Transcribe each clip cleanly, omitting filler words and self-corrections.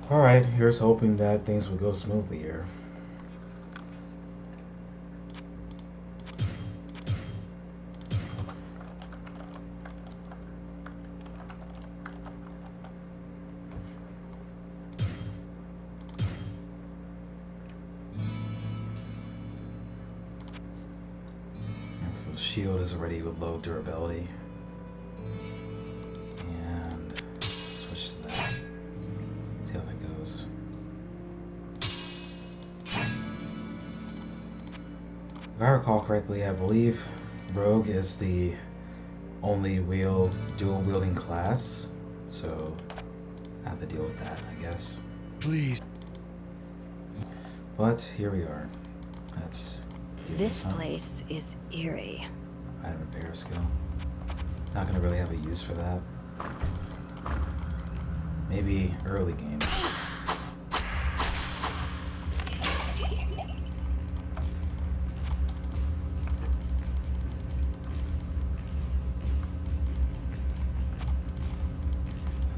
Alright, here's hoping that things will go smoothly here. So shield is already with low durability. And switch to that. See how that goes. If I recall correctly, I believe Rogue is the only dual wielding class. So I have to deal with that, I guess. Please. But here we are. Let's do This huh? place is eerie. Item repair skill. Not gonna really have a use for that. Maybe early game.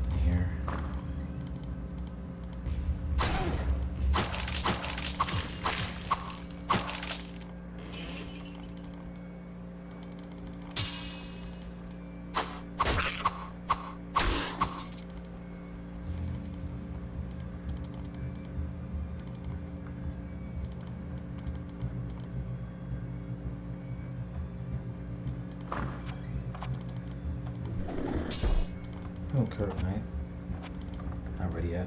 Nothing here. Oh, Kurt Knight. Not ready yet.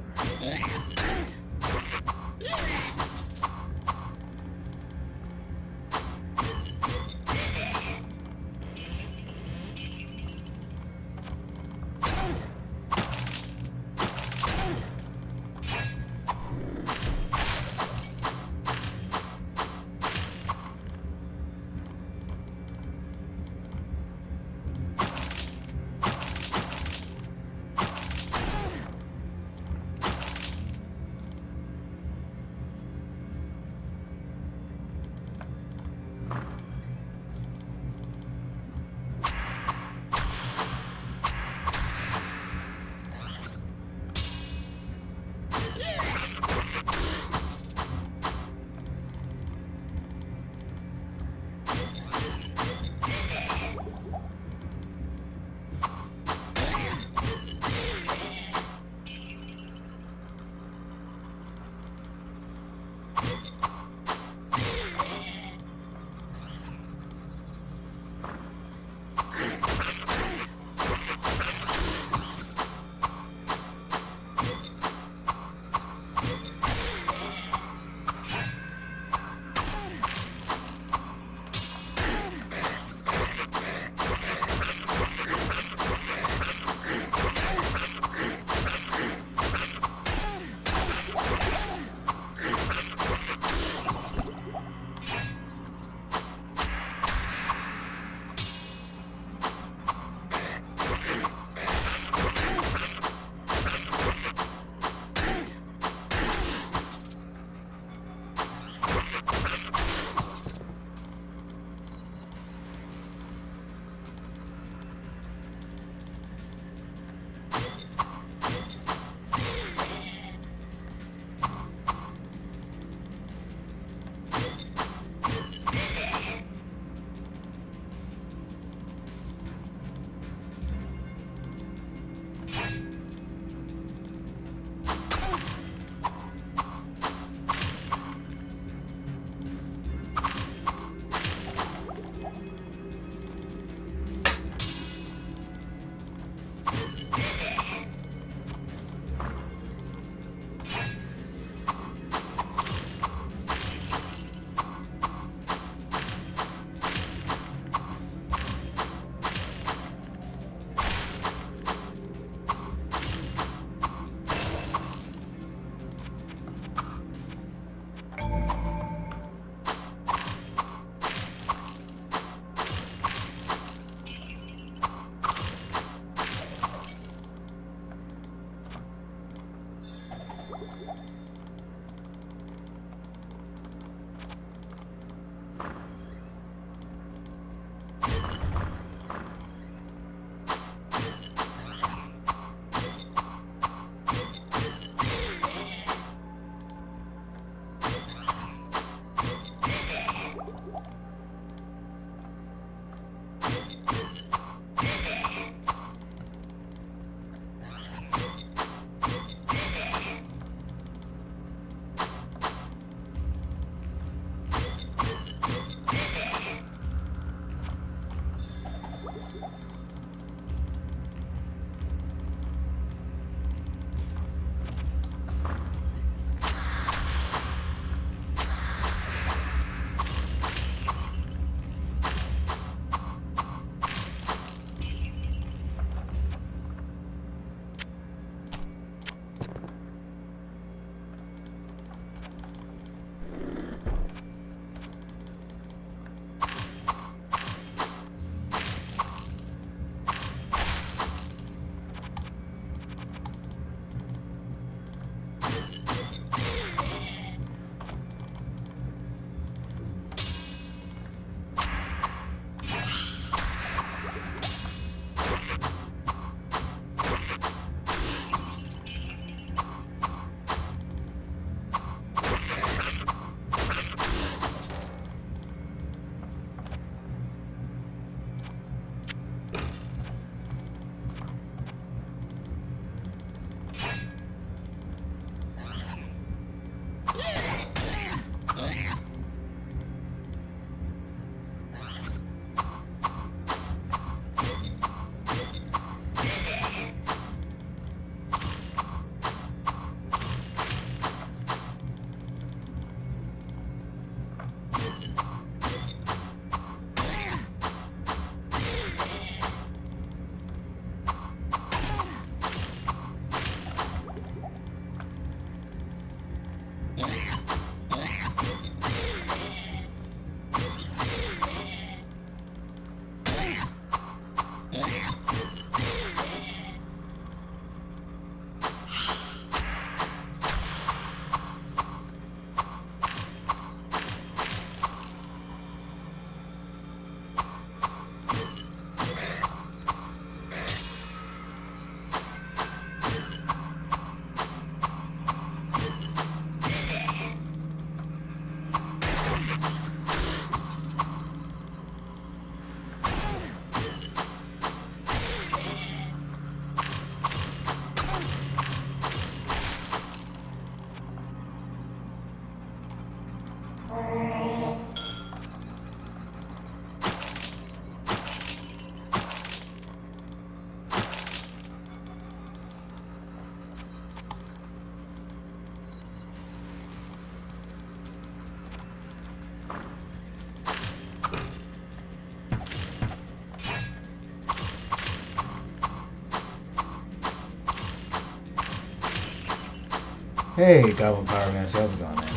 Hey, Goblin Pyromancer, how's it going, man?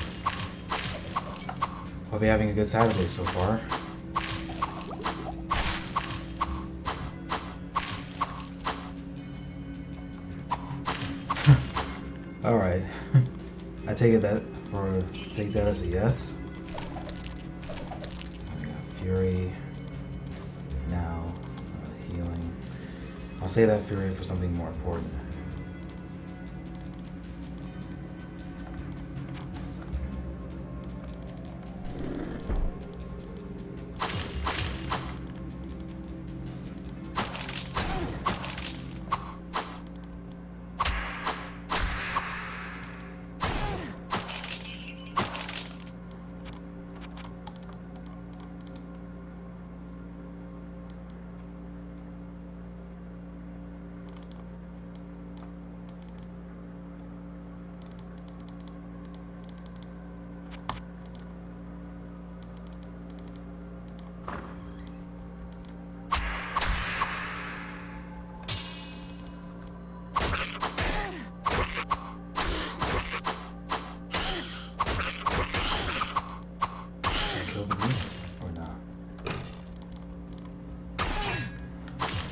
Hope you're having a good Saturday so far. Alright. I take that as a yes. I got Fury. Now, healing. I'll save that Fury for something more important.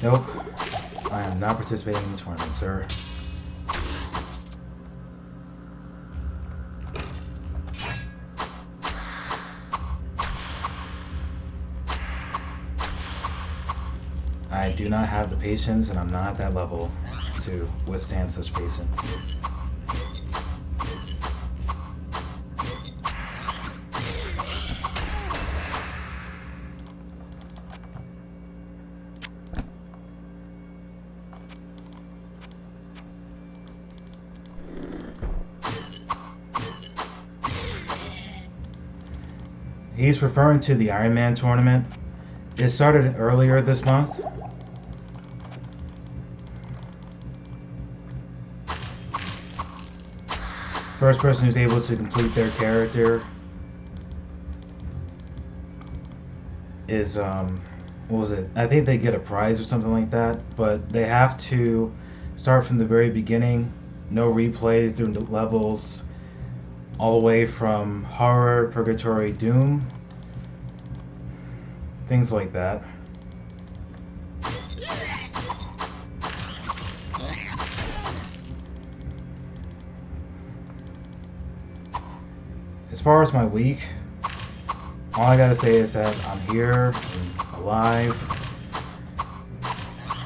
Nope. I am not participating in the tournament, sir. I do not have the patience, and I'm not at that level to withstand such patience. He's referring to the Iron Man tournament. It started earlier this month. First person who's able to complete their character is, what was it? I think they get a prize or something like that, but they have to start from the very beginning, no replays, doing the levels, all the way from Horror, Purgatory, Doom, things like that. As far as my week, all I gotta say is that I'm here, I'm alive.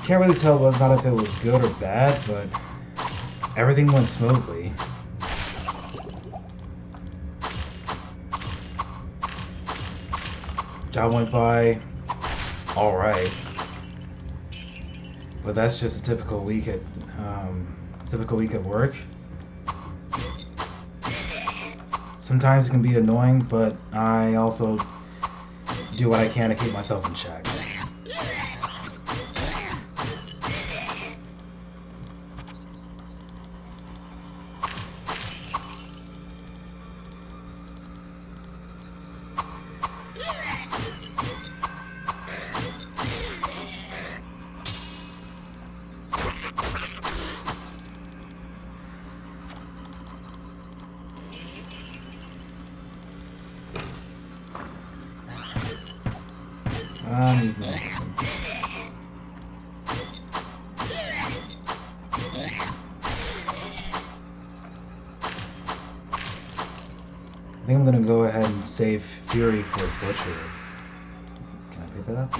Can't really tell whether or not if it was good or bad, but everything went smoothly. Job went by alright, but that's just a typical week at work. Sometimes it can be annoying, but I also do what I can to keep myself in check. He's not. I think I'm gonna go ahead and save Fury for Butcher. Can I pick that up?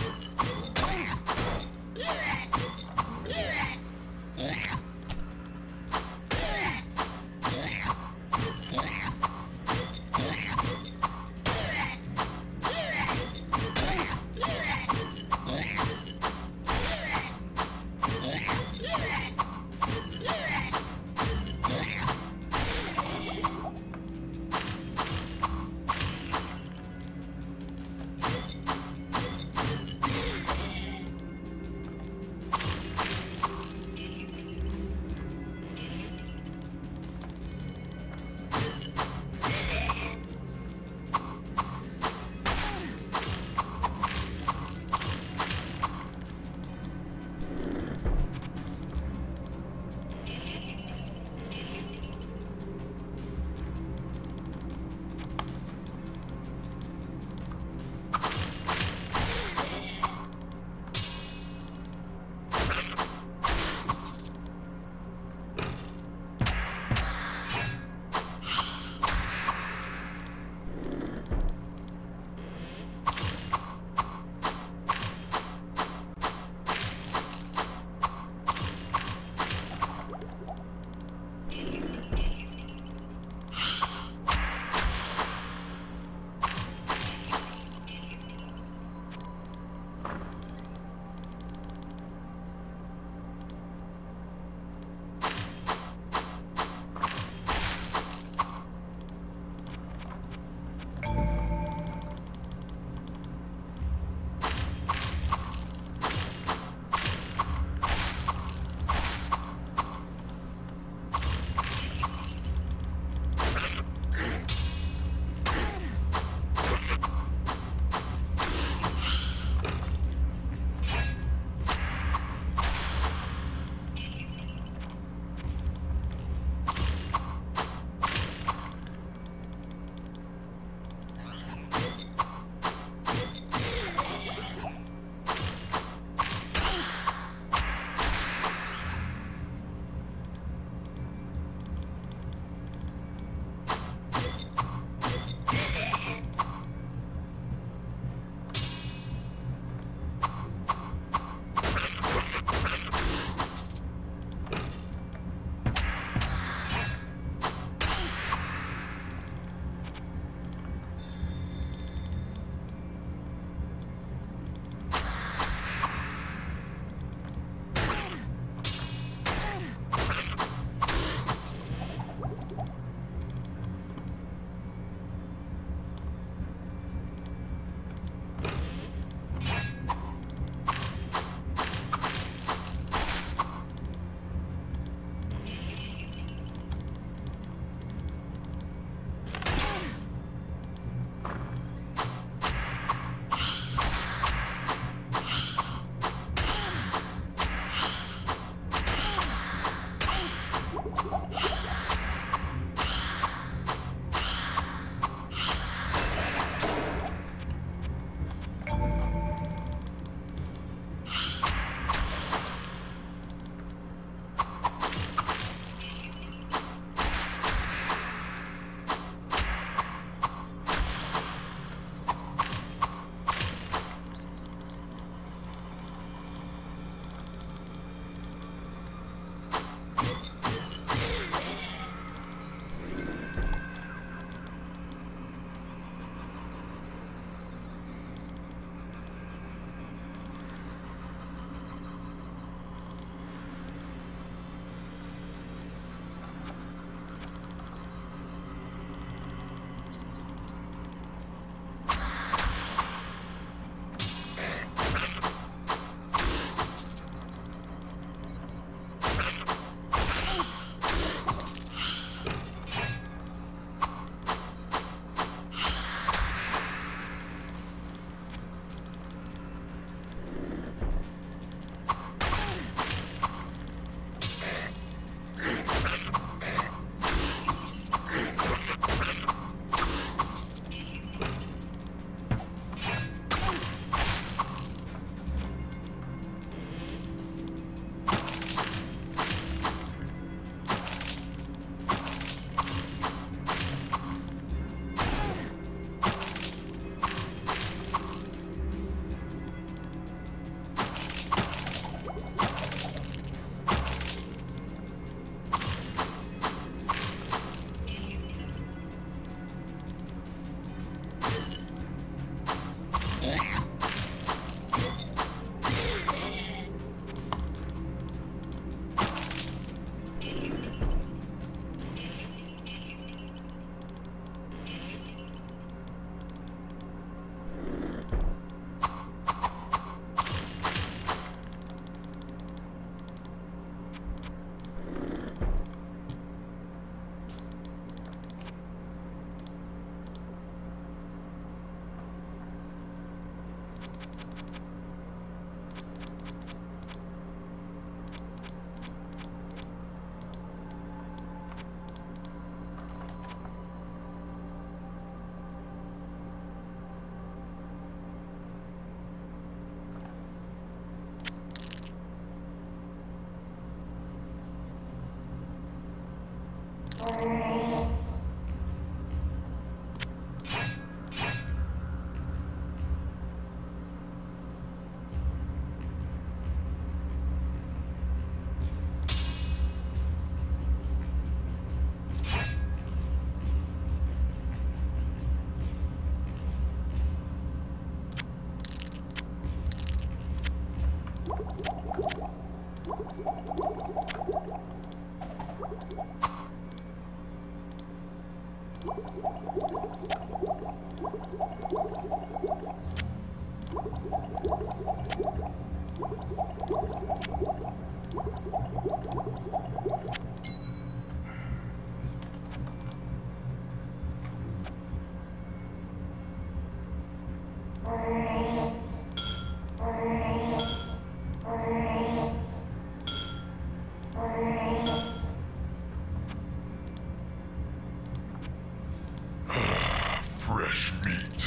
Fresh meat.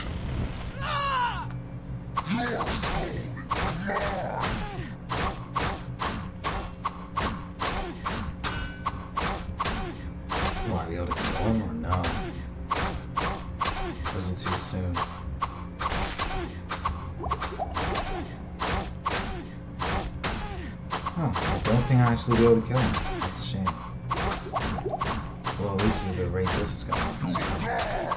Your soul is mine. Will I be able to kill him or no? Or is it too soon? Huh, I don't think I actually be able to kill him. That's a shame. Well, at least the rate this is going. You die.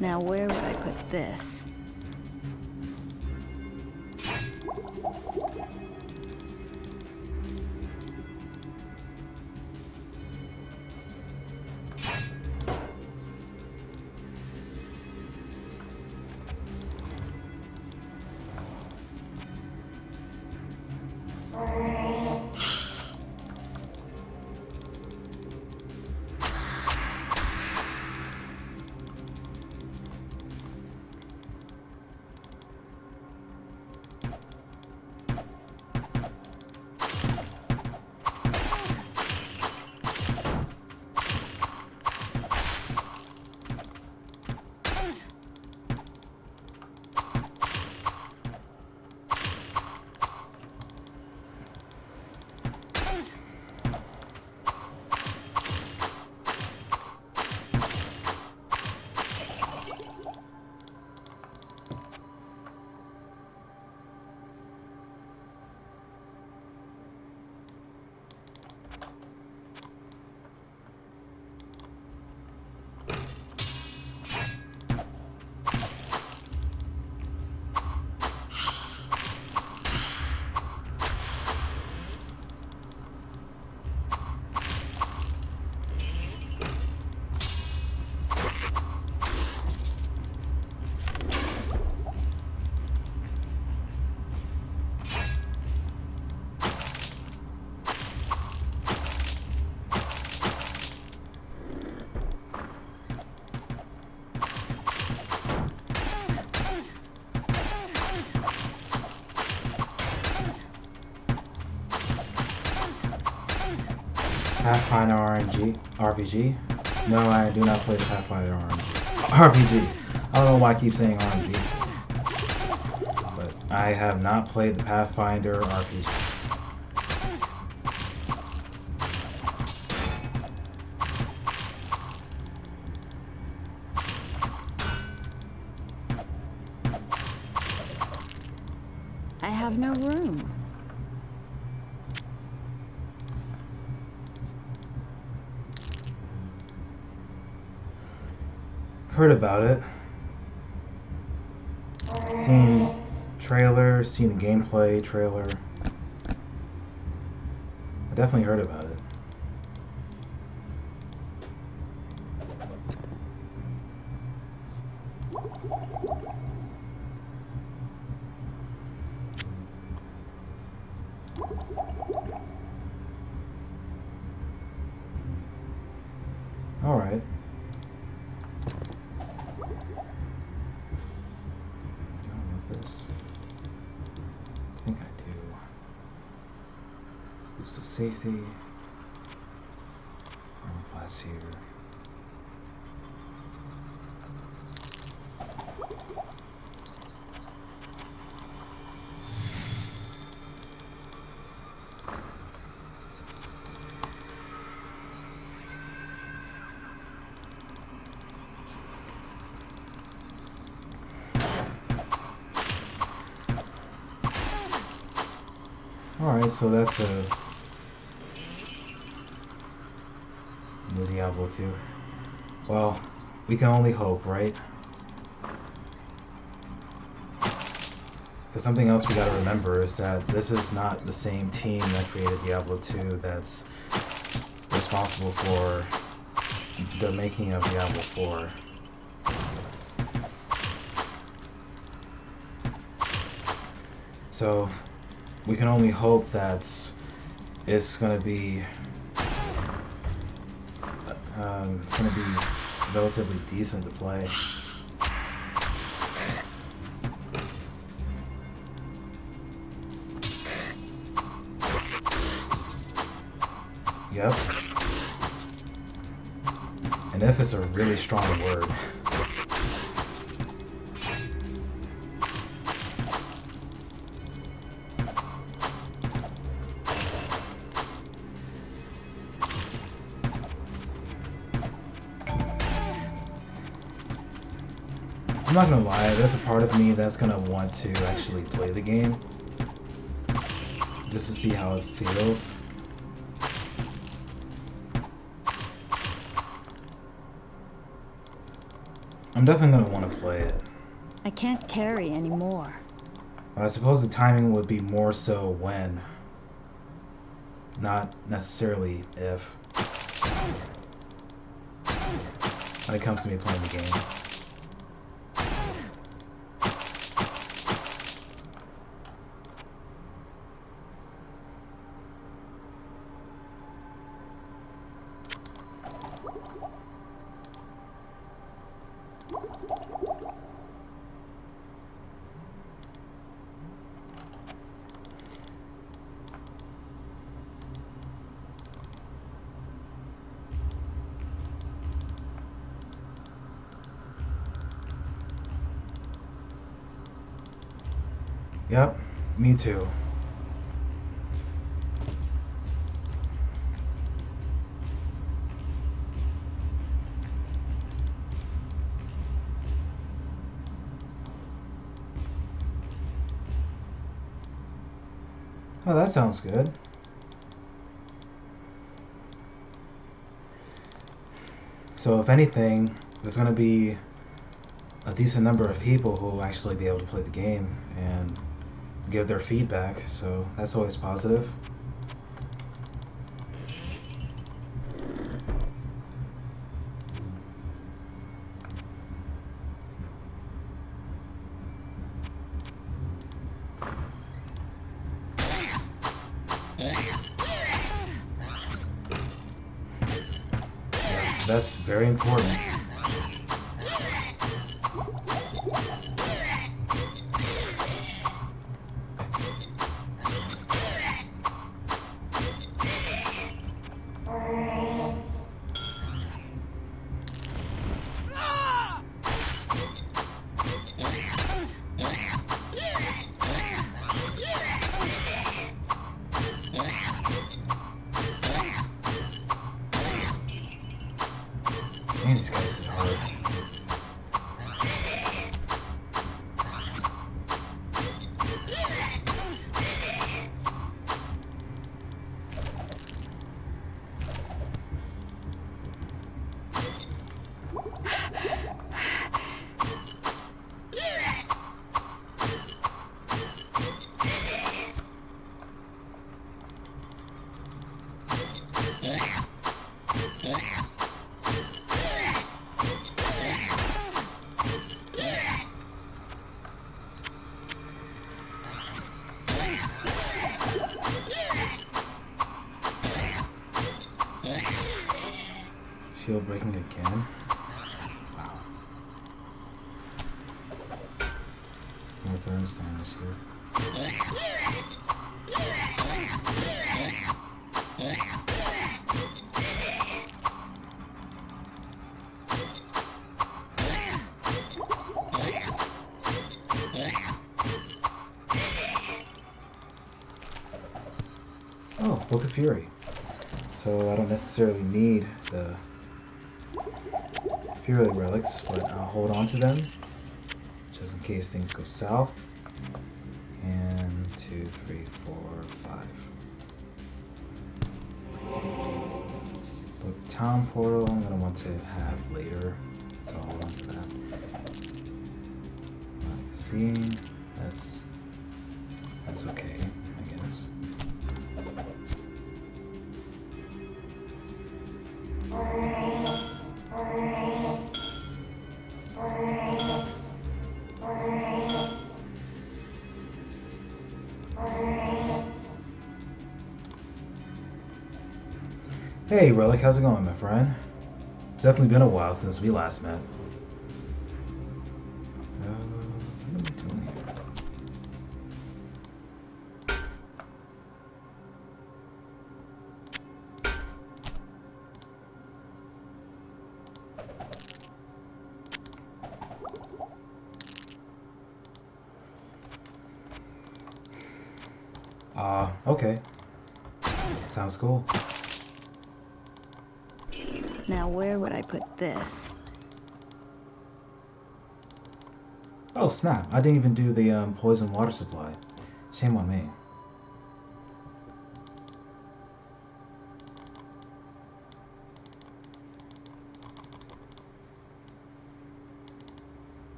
Now where would I put this? Pathfinder RPG? No, I do not play the Pathfinder RPG. I don't know why I keep saying RPG. But I have not played the Pathfinder RPG. I have no room. Heard about it. Seen trailer, seen the gameplay trailer. I definitely heard about it. All right. This. I think I do. Boost the safety. Armor class here. Alright, so that's a new Diablo 2. Well, we can only hope, right? Because something else we gotta remember is that this is not the same team that created Diablo 2 that's responsible for the making of Diablo 4. So we can only hope that it's gonna be relatively decent to play. Yep. And if is a really strong word. I'm not gonna lie, there's a part of me that's gonna want to actually play the game just to see how it feels. I'm definitely gonna want to play it. I can't carry anymore. But I suppose the timing would be more so when, not necessarily if, when it comes to me playing the game. Yep, me too. Oh, that sounds good. So if anything, there's going to be a decent number of people who will actually be able to play the game and give their feedback, so that's always positive. That's very important. Man, these guys are hard. Shield breaking again? Wow. More Thornstein is here. Oh, Book of Fury. So I don't necessarily need the Fury relics, but I'll hold on to them just in case things go south. And 2, 3, 4, 5. But town portal, I'm gonna want to have later. So I'll want to have. Seeing, that's okay, I guess. Hey Relic, how's it going, my friend? It's definitely been a while since we last met. What am I doing here? Okay. Sounds cool. Now where would I put this? Oh snap, I didn't even do the poison water supply. Shame on me.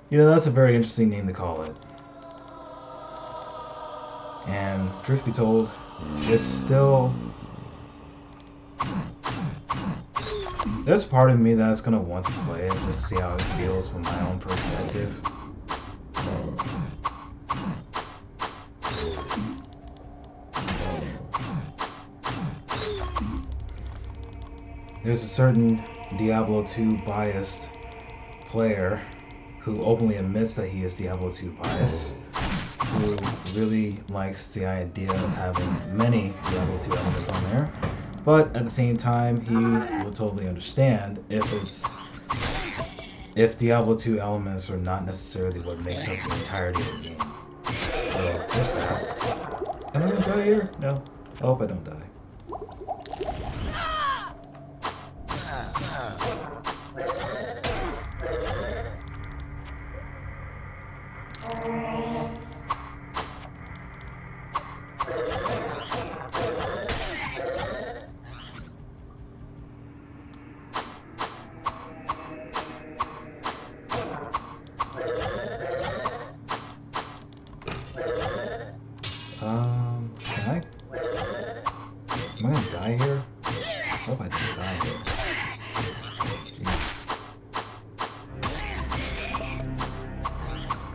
You know, that's a very interesting name to call it. And truth be told, it's still... There's a part of me that's gonna want to play it, just to see how it feels from my own perspective. There's a certain Diablo 2 biased player who openly admits that he is Diablo 2 biased, who really likes the idea of having many Diablo 2 elements on there, but at the same time he would totally understand if Diablo 2 elements are not necessarily what makes up the entirety of the game. So there's that. Am I gonna die here? No. I hope I don't die. Can I? Am I gonna die here? I hope I don't die here. Jeez.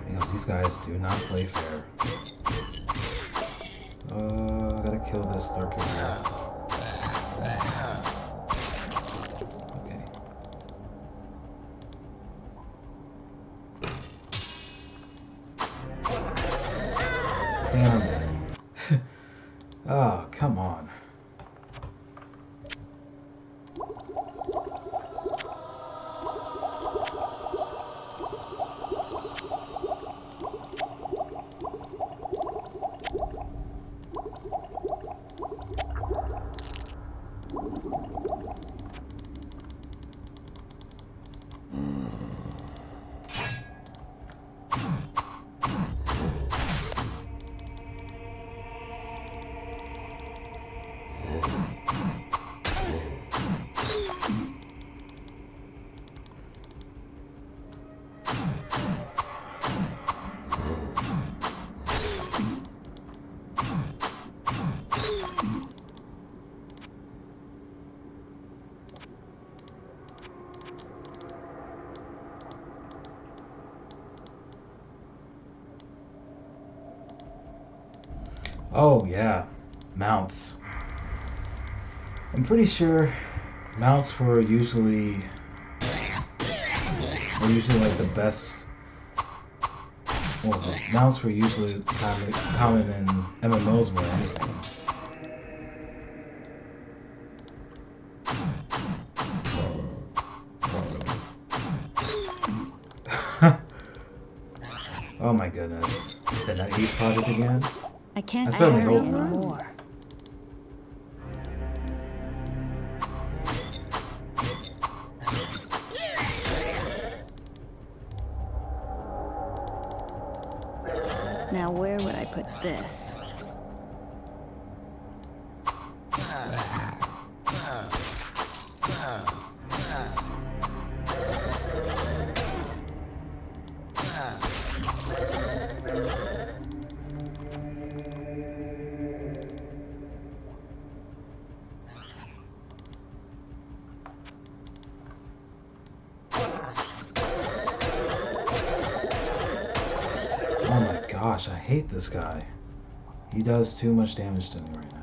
Because these guys do not play fair. I gotta kill this dark here. Okay. And I'm dead. Oh, come on. Oh yeah, mounts. I'm pretty sure mounts were usually like the best. What was it? Mounts were usually common in MMOs more than anything. Oh my goodness. Is that that 8 project again? I can't I certainly carry hope not. anymore. Now where would I put this? Oh my gosh, I hate this guy. He does too much damage to me right now.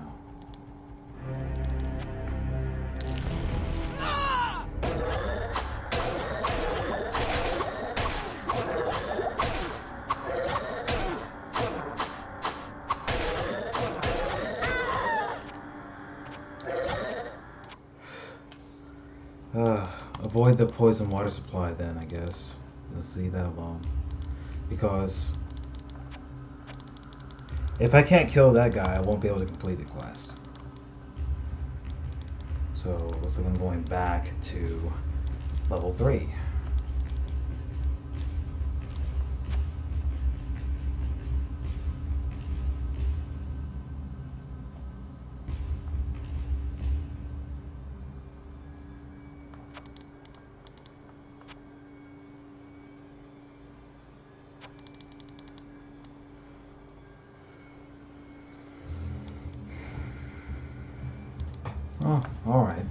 Avoid the poison water supply then, I guess. Let's leave that alone. Because if I can't kill that guy, I won't be able to complete the quest. So looks like I'm going back to level 3. Oh, alright.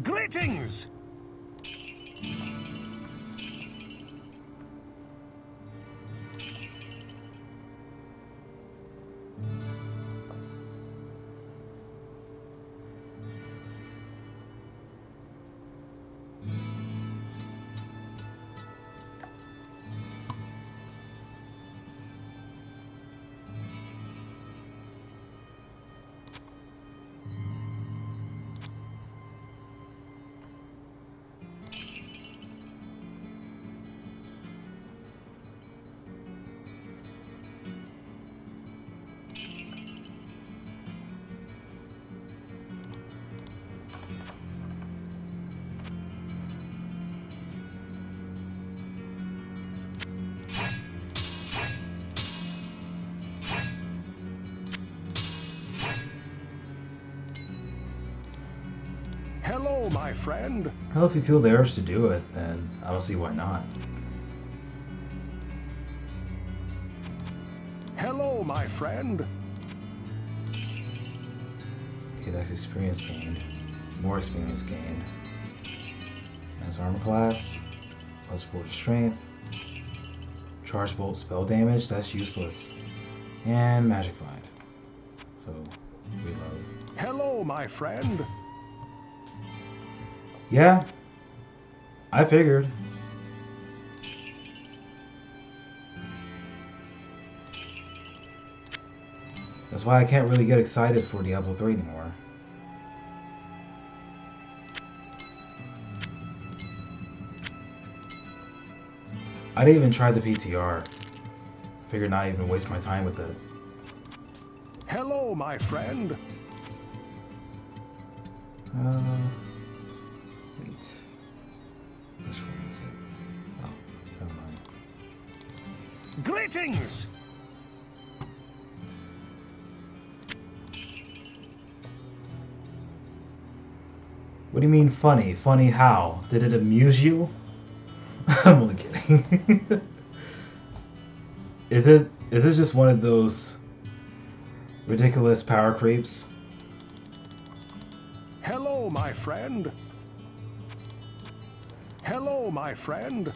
Greetings! Hello, my friend. Well, if you feel the urge to do it, then I don't see why not. Hello, my friend. Okay, that's experience gained. More experience gained. That's armor class. +4 to strength. Charge bolt spell damage, that's useless. And magic find. So, reload. Hello, my friend. Yeah, I figured. That's why I can't really get excited for Diablo 3 anymore. I didn't even try the PTR. Figured not even waste my time with it. Hello, my friend. Wait. Which one is it? Oh, never mind. Greetings! What do you mean funny? Funny how? Did it amuse you? I'm only kidding. Is it just one of those ridiculous power creeps. Hello, my friend. Hello, my friend.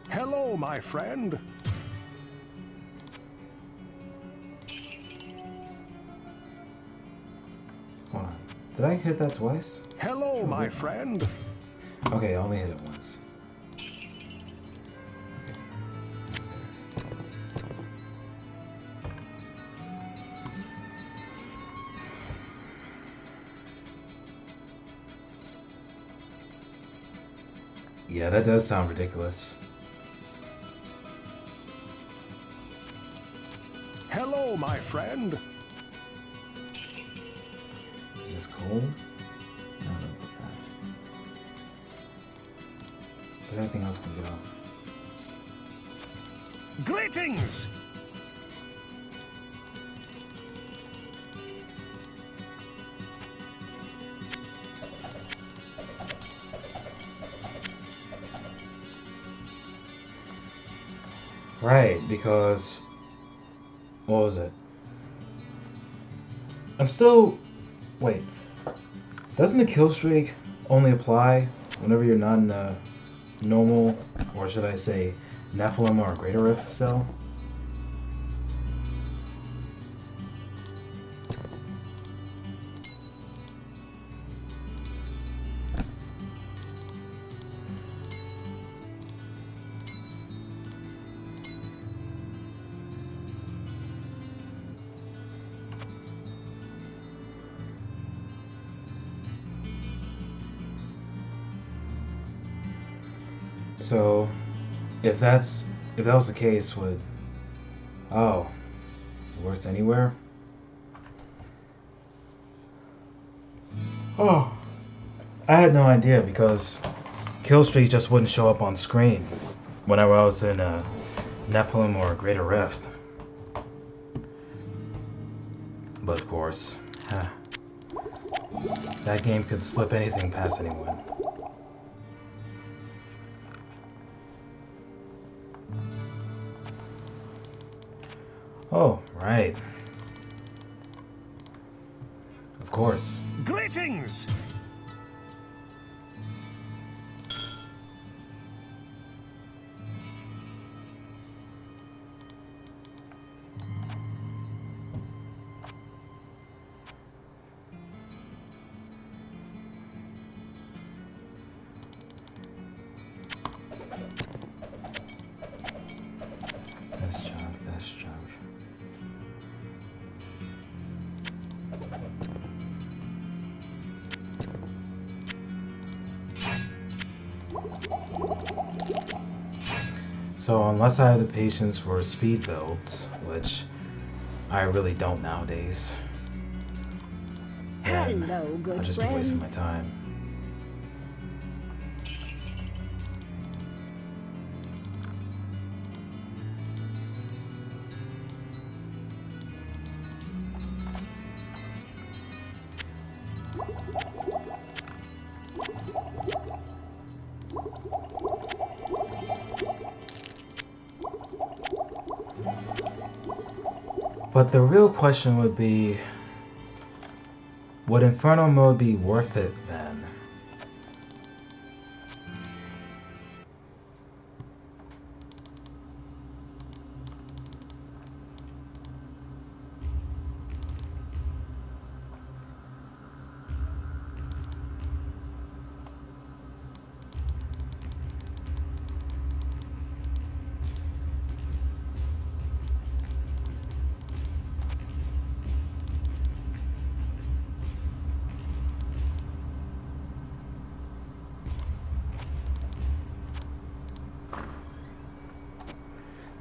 Hello, my friend. Hold on. Did I hit that twice? Hello, my friend. Okay, I only hit it once. Yeah, that does sound ridiculous. Hello, my friend. Is this cold? No, don't put that. But everything else can go. Greetings. Right, because... What was it? I'm still... Wait. Doesn't the kill streak only apply whenever you're not in a normal, or should I say, Nephilim or Greater Rift cell? So, if that was the case, would it works anywhere? Oh, I had no idea because Killstreak just wouldn't show up on screen whenever I was in a Nephilim or a Greater Rift. But of course, that game could slip anything past anyone. Oh, right. Of course. Greetings. That's Josh. So unless I have the patience for speed builds, which I really don't nowadays, then Hello, good I'll just friend. be wasting my time. But the real question would be, would Inferno mode be worth it then?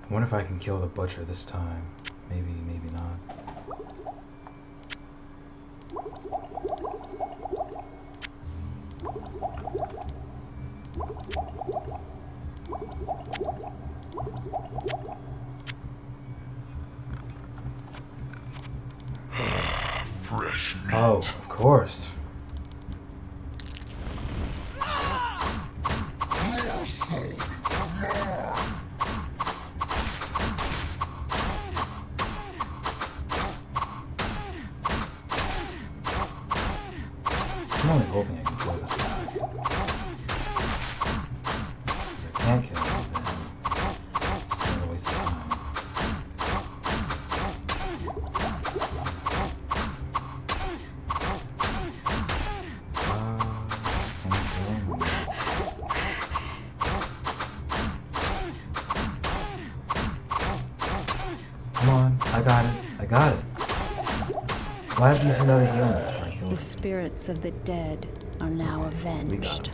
I wonder if I can kill the butcher this time. Maybe, maybe not. Fresh meat. Oh, of course. only hoping I can kill this guy. If I can't kill him, then it's not a waste of time. Can I kill him? Come on, I got it. I got it. Why have you used another healing before I kill The him? spirits of the dead are now avenged.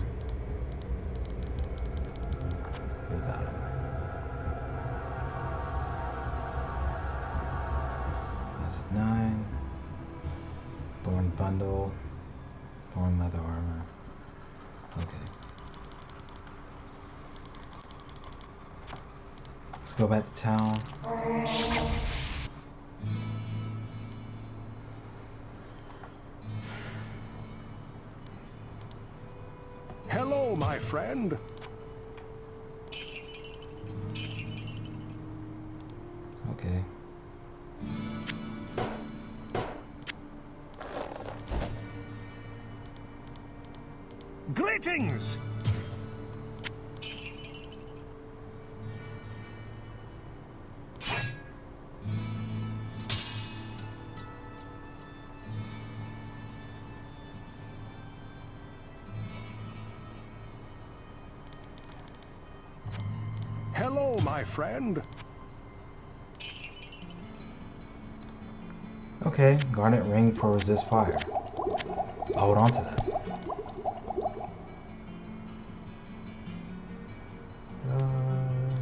We got him. Massive 9. Thorn bundle. Thorn leather armor. Okay. Let's go back to town. Hello, my friend. Okay. Greetings. Hello, my friend. Okay, garnet ring for resist fire. I'll hold on to that.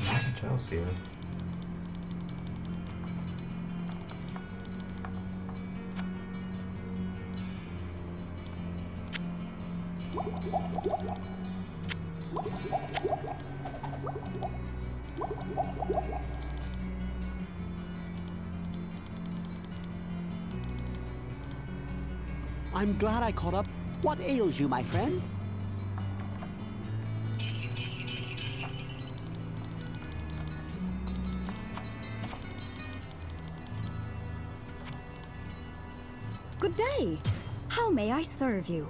Nothing else here. I'm glad I caught up. What ails you, my friend? Good day. How may I serve you?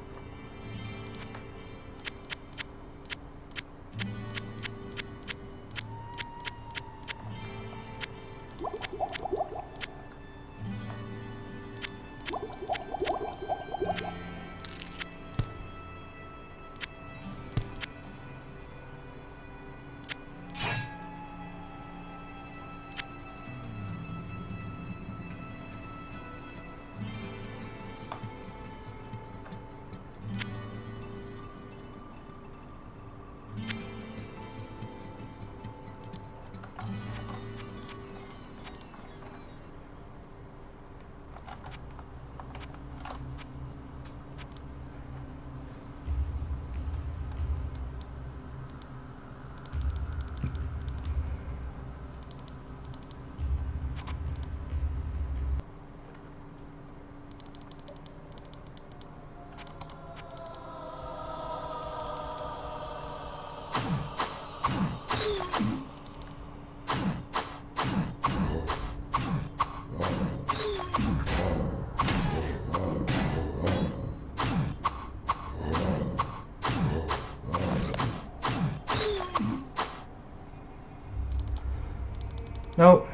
Nope.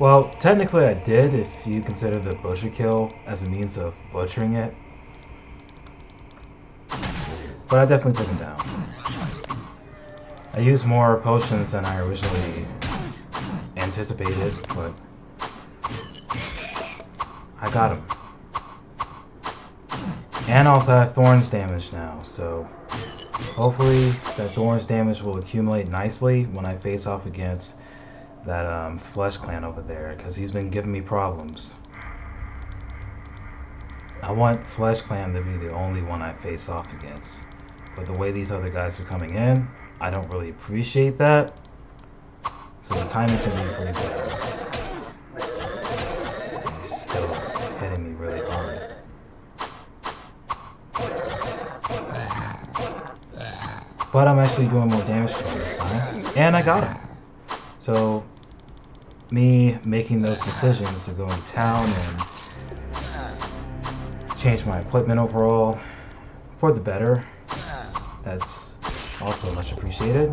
Well, technically I did if you consider the butcher kill as a means of butchering it. But I definitely took him down. I used more potions than I originally anticipated, but I got him. And I also have thorns damage now, so hopefully that thorns damage will accumulate nicely when I face off against that Flesh Clan over there, because he's been giving me problems. I want Flesh Clan to be the only one I face off against, but the way these other guys are coming in, I don't really appreciate that, so the timing can be pretty bad. He's still hitting me really hard. But I'm actually doing more damage to him this time, and I got him. So me making those decisions to go in town and change my equipment overall for the better. That's also much appreciated.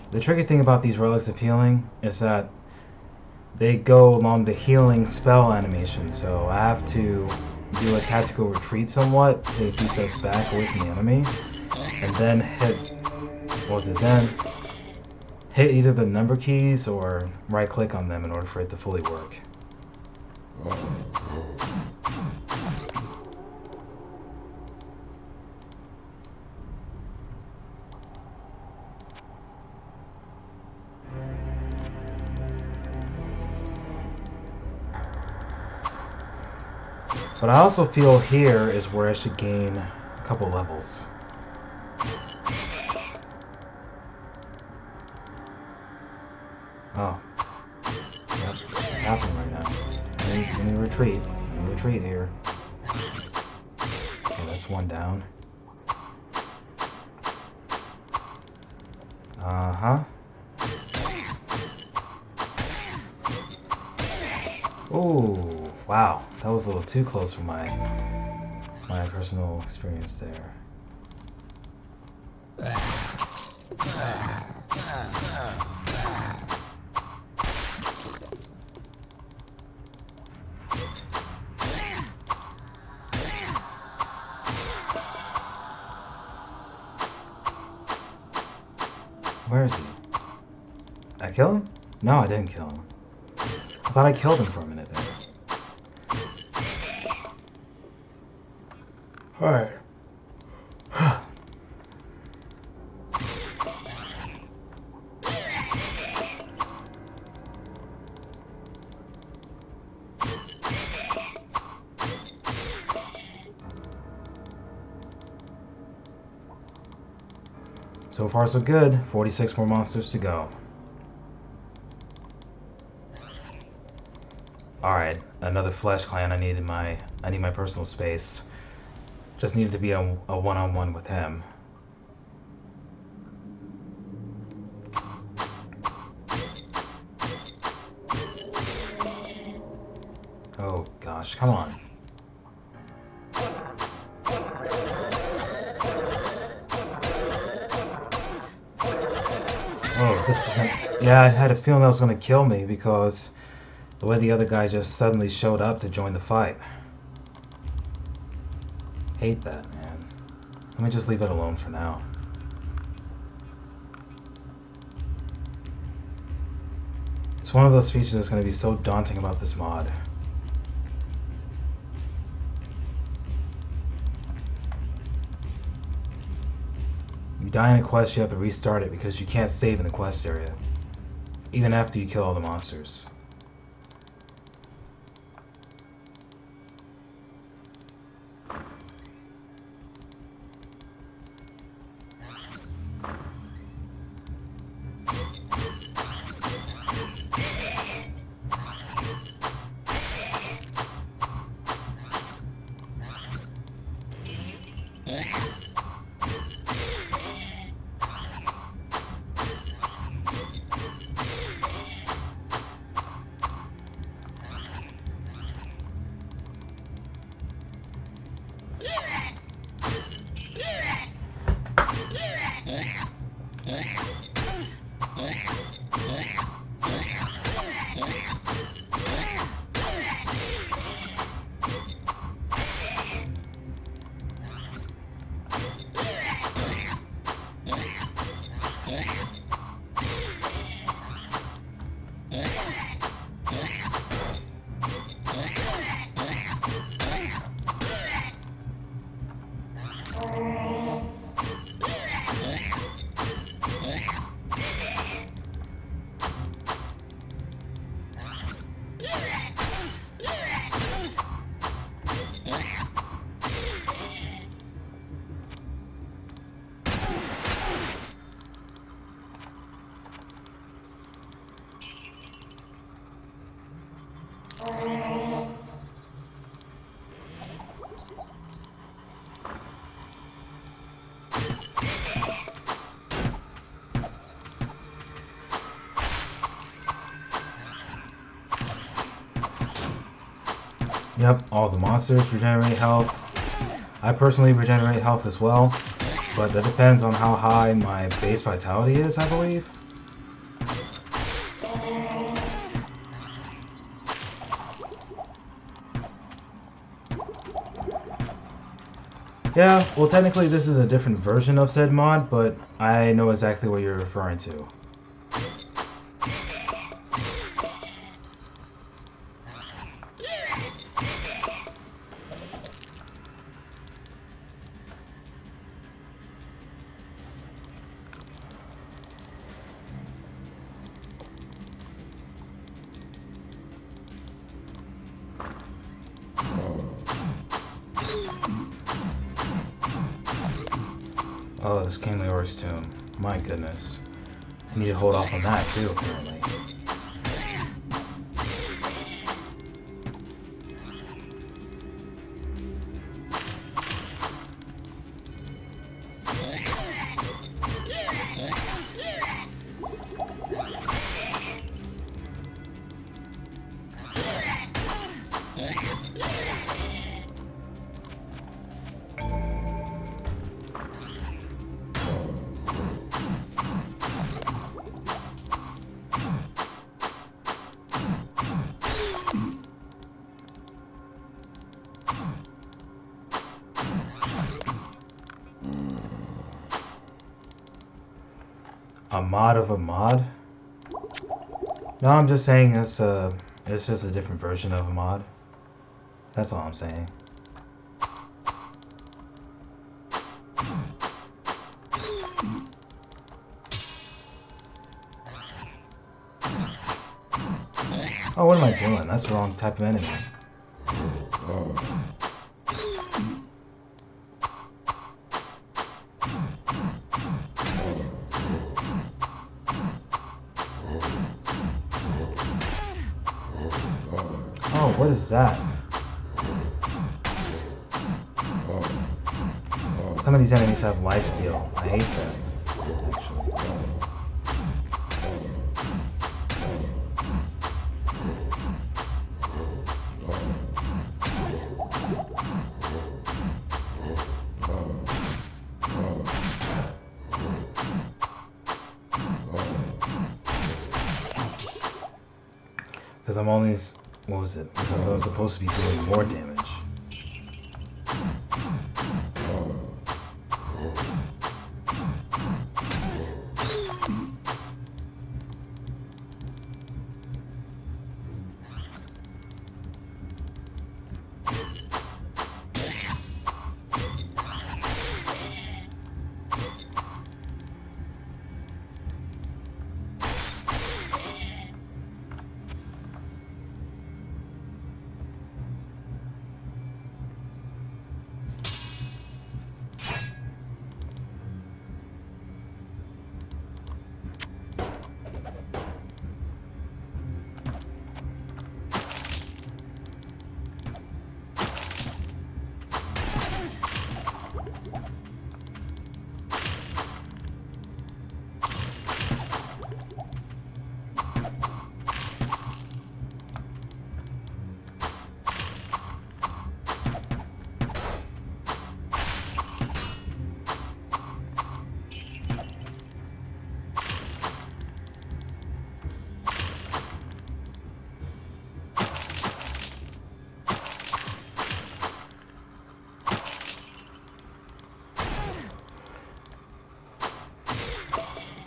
The tricky thing about these Relics of Healing is that they go along the healing spell animation, so I have to do a tactical retreat somewhat, take a few steps back away from the enemy, and then hit either the number keys or right click on them in order for it to fully work. But I also feel here is where I should gain a couple levels. Oh. Yep, it's happening right now. Let me retreat. Let me retreat here. Okay, that's one down. Uh-huh. Oh, wow. That was a little too close for my personal experience there. Where is he? Did I kill him? No, I didn't kill him. I thought I killed him for a minute there. Alright. So far so good. 46 more monsters to go. Alright, another flesh clan. I need my personal space. Just needed to be a one-on-one with him. Oh gosh, come on. Oh, this isn't... Yeah, I had a feeling that was going to kill me because the way the other guy just suddenly showed up to join the fight. Hate that, man. Let me just leave it alone for now. It's one of those features that's going to be so daunting about this mod. You die in a quest, you have to restart it because you can't save in the quest area, even after you kill all the monsters. Yep, all the monsters regenerate health. I personally regenerate health as well, but that depends on how high my base vitality is, I believe. Yeah, well technically this is a different version of said mod, but I know exactly what you're referring to. Oh, this King Leor's tomb. My goodness. I need to hold off on that too, apparently. A mod of a mod? No, I'm just saying it's just a different version of a mod. That's all I'm saying. Oh, what am I doing? That's the wrong type of enemy. Oh, what is that? Some of these enemies have lifesteal. I hate that, actually. Because I'm only... What was it? Because I was supposed to be doing more damage.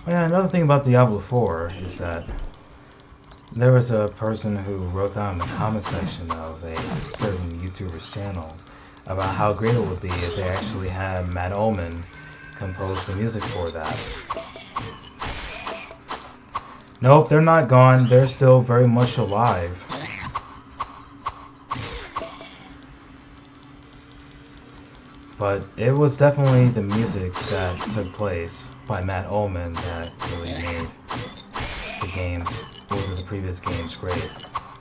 Yeah, another thing about Diablo 4 is that there was a person who wrote down in the comment section of a certain YouTuber's channel about how great it would be if they actually had Matt Ullman compose the music for that. Nope, they're not gone. They're still very much alive. But it was definitely the music that took place by Matt Ullman that really made the games, what was it, the previous games, great.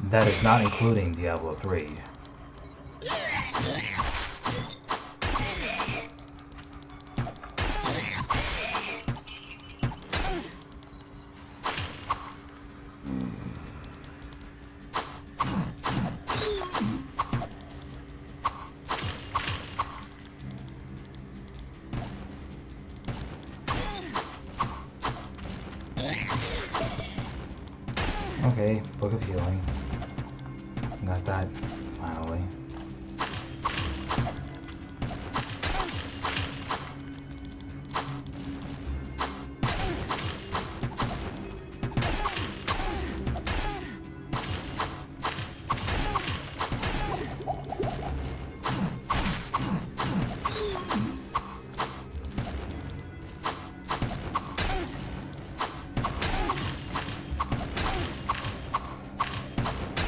That is not including Diablo 3. Okay, Book of Healing. Got that finally.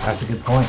That's a good point.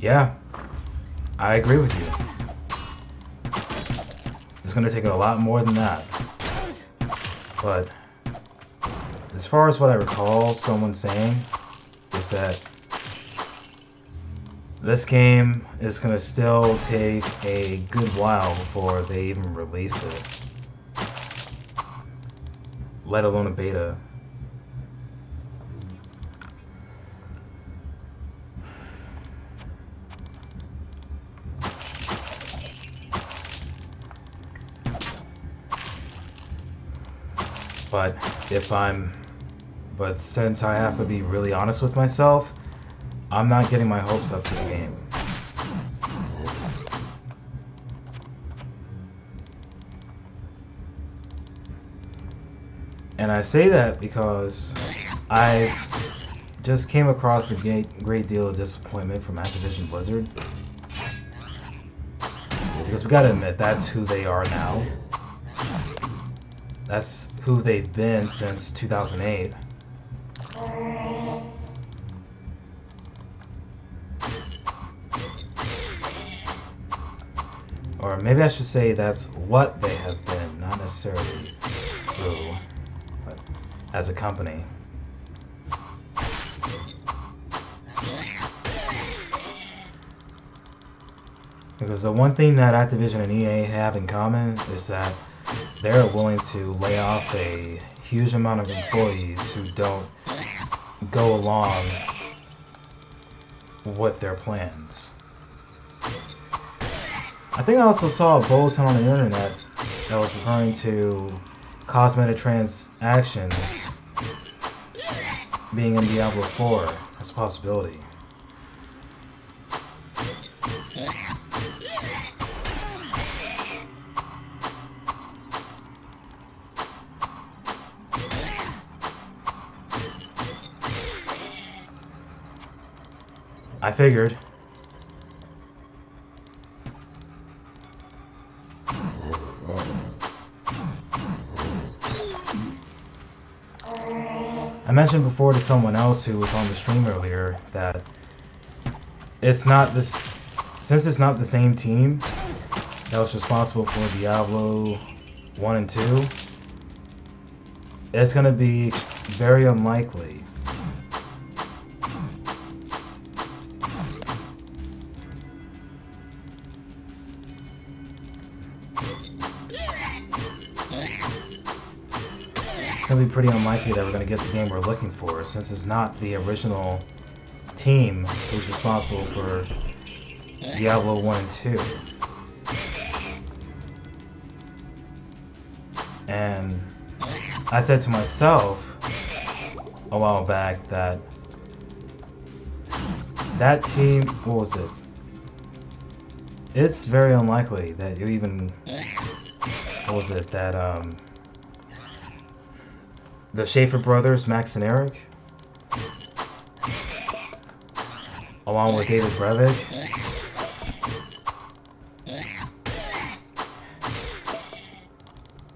Yeah, I agree with you. It's going to take a lot more than that. But as far as what I recall someone saying is that this game is going to still take a good while before they even release it. Let alone a beta. But since I have to be really honest with myself, I'm not getting my hopes up for the game. And I say that because I've just came across a great deal of disappointment from Activision Blizzard. Because we gotta admit, that's who they are now. That's who they've been since 2008. Or maybe I should say that's what they have been, not necessarily who, but as a company. Because the one thing that Activision and EA have in common is that they're willing to lay off a huge amount of employees who don't go along with their plans. I think I also saw a bulletin on the internet that was referring to cosmetic transactions being in Diablo 4 as a possibility. I figured. I mentioned before to someone else who was on the stream earlier that it's not this, since it's not the same team that was responsible for Diablo 1 and 2, it's going to be very unlikely going to be pretty unlikely that we're going to get the game we're looking for, since it's not the original team who's responsible for Diablo 1 and 2. And I said to myself a while back that that team, what was it? It's very unlikely that you even, what was it, that, the Schaefer brothers, Max and Eric, along with David Brevik.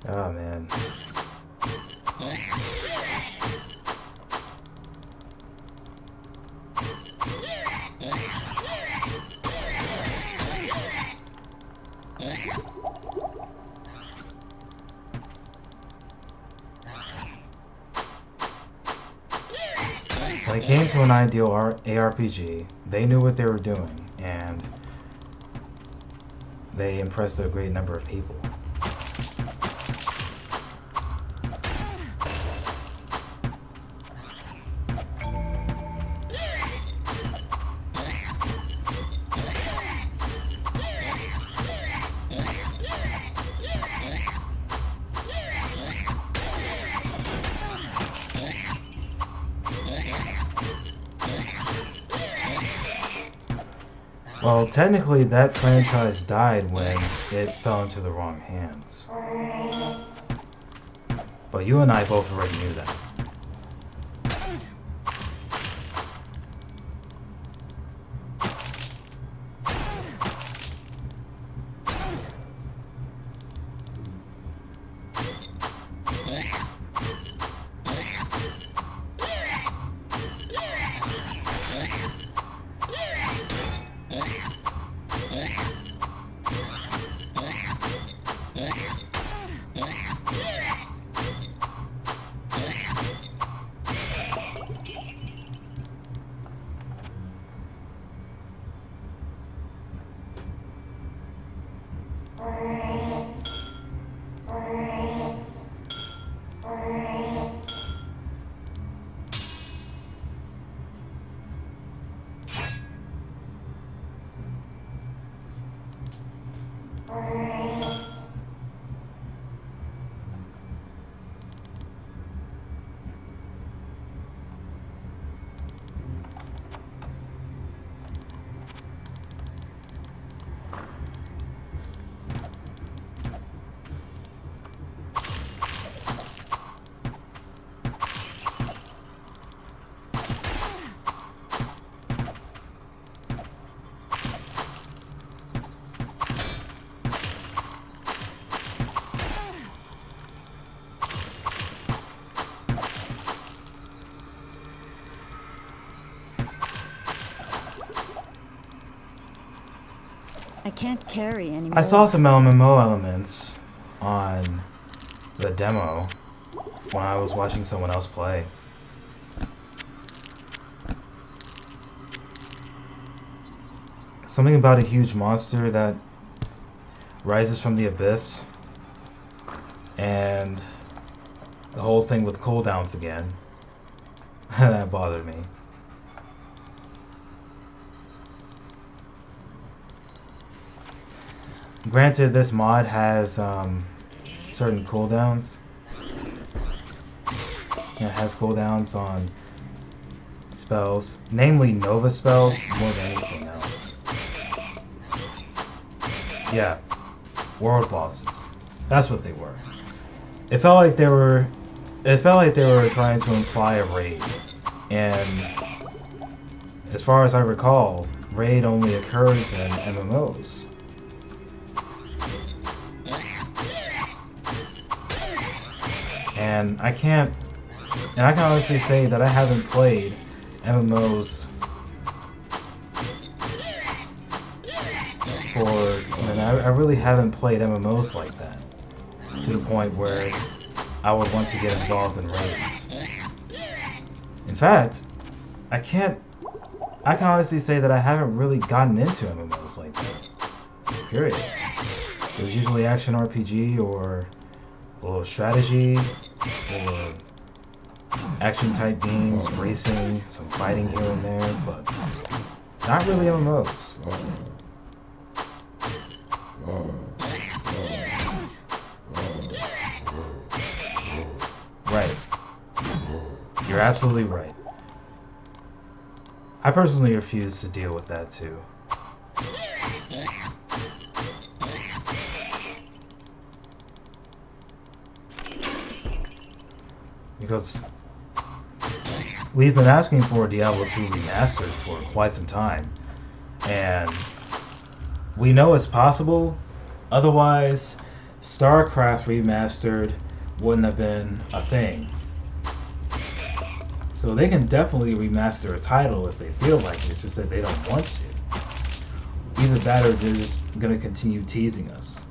Oh, man. When it came to an ideal ARPG, they knew what they were doing, and they impressed a great number of people. Well, technically that franchise died when it fell into the wrong hands. But you and I both already knew that. I can't carry anymore. I saw some MMO elements on the demo when I was watching someone else play. Something about a huge monster that rises from the abyss, and the whole thing with cooldowns again. That bothered me. Granted, this mod has certain cooldowns. It has cooldowns on spells, namely Nova spells, more than anything else. Yeah, world bosses. That's what they were. It felt like they were trying to imply a raid, and as far as I recall, raid only occurs in MMOs. And I can honestly say that I haven't played MMOs I really haven't played MMOs like that, to the point where I would want to get involved in raids. In fact, I can honestly say that I haven't really gotten into MMOs like that. Period. It was usually action RPG or a little strategy or action type games, racing, some fighting here and there, but not really MMOs. Right. You're absolutely right. I personally refuse to deal with that too. Because we've been asking for Diablo 2 remastered for quite some time, and we know it's possible. Otherwise, StarCraft remastered wouldn't have been a thing. So they can definitely remaster a title if they feel like it. It's just that they don't want to. Either that or they're just going to continue teasing us.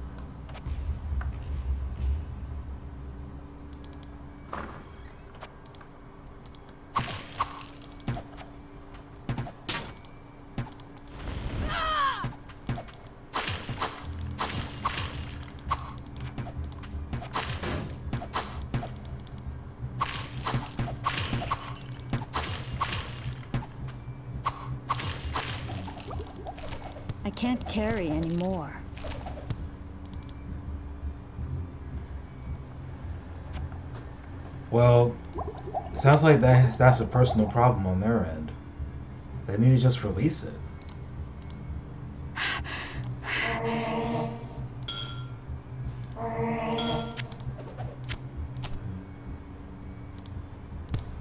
I can't carry anymore. Well, it sounds like that's a personal problem on their end. They need to just release it.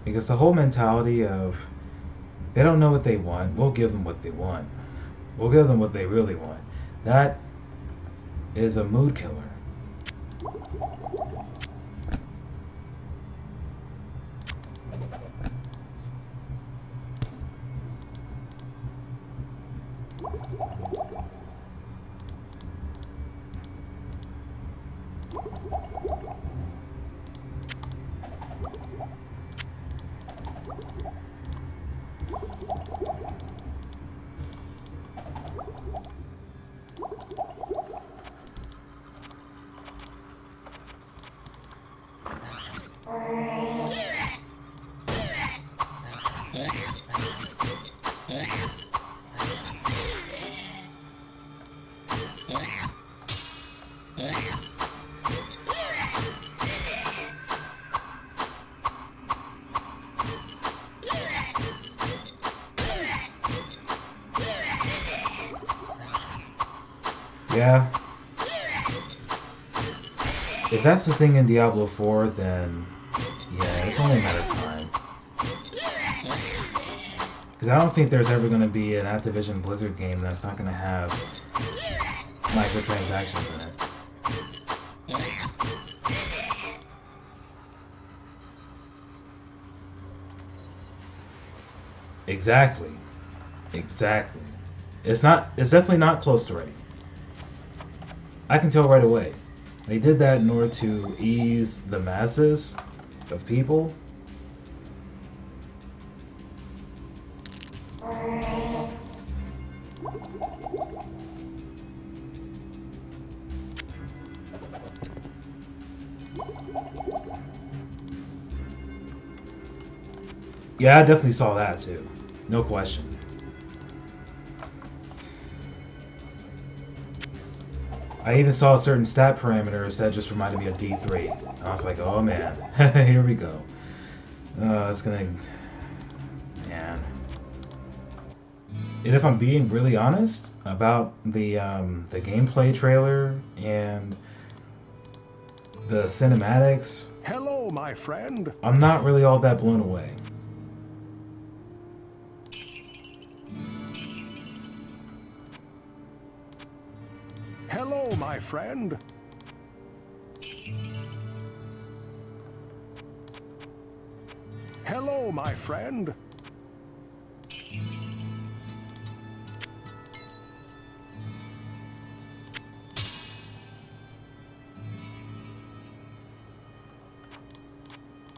Because the whole mentality of they don't know what they want, we'll give them what they want. We'll give them what they really want. That is a mood killer. Yeah. If that's the thing in Diablo 4, then yeah, it's only a matter of time. Because I don't think there's ever going to be an Activision Blizzard game that's not going to have microtransactions in it. Exactly. Exactly. It's definitely not close to ready. I can tell right away. They did that in order to ease the masses of people. Yeah, I definitely saw that too. No question. I even saw certain stat parameters that just reminded me of D3. I was like, oh man, here we go. It's gonna... Man. And if I'm being really honest about the gameplay trailer and the cinematics... Hello, my friend. I'm not really all that blown away. Hello, my friend. Hello, my friend.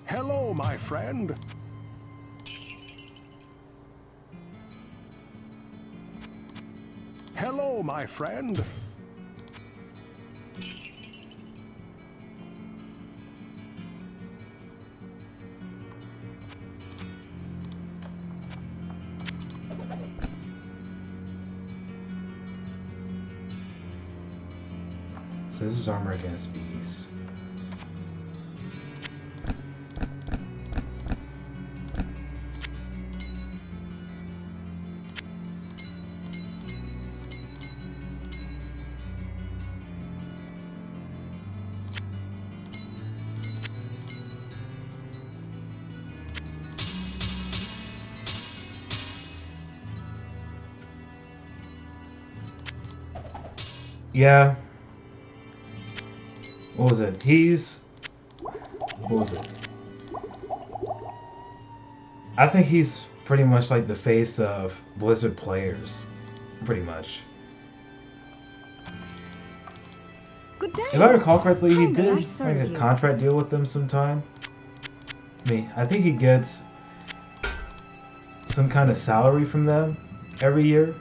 Hello, my friend. Hello, my friend. So this is armor against bees. Yeah. What was it? What was it? I think he's pretty much like the face of Blizzard players. Pretty much. Good day. If I recall correctly, How he may did I like serve a you? contract deal with them sometime. I think he gets some kind of salary from them every year.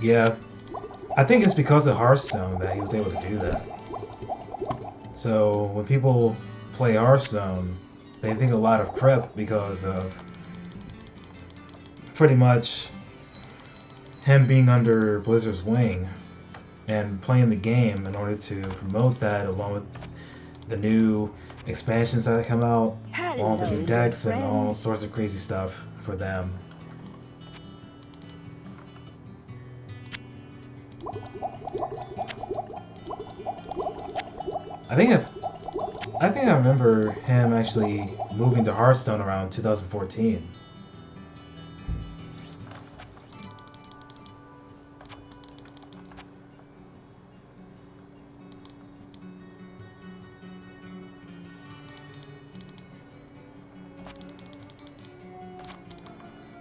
Yeah. I think it's because of Hearthstone that he was able to do that. So when people play Hearthstone, they think a lot of Crip because of pretty much him being under Blizzard's wing and playing the game in order to promote that, along with the new expansions that come out, along with the new Hello, decks and friend. all sorts of crazy stuff for them. I think I remember him actually moving to Hearthstone around 2014.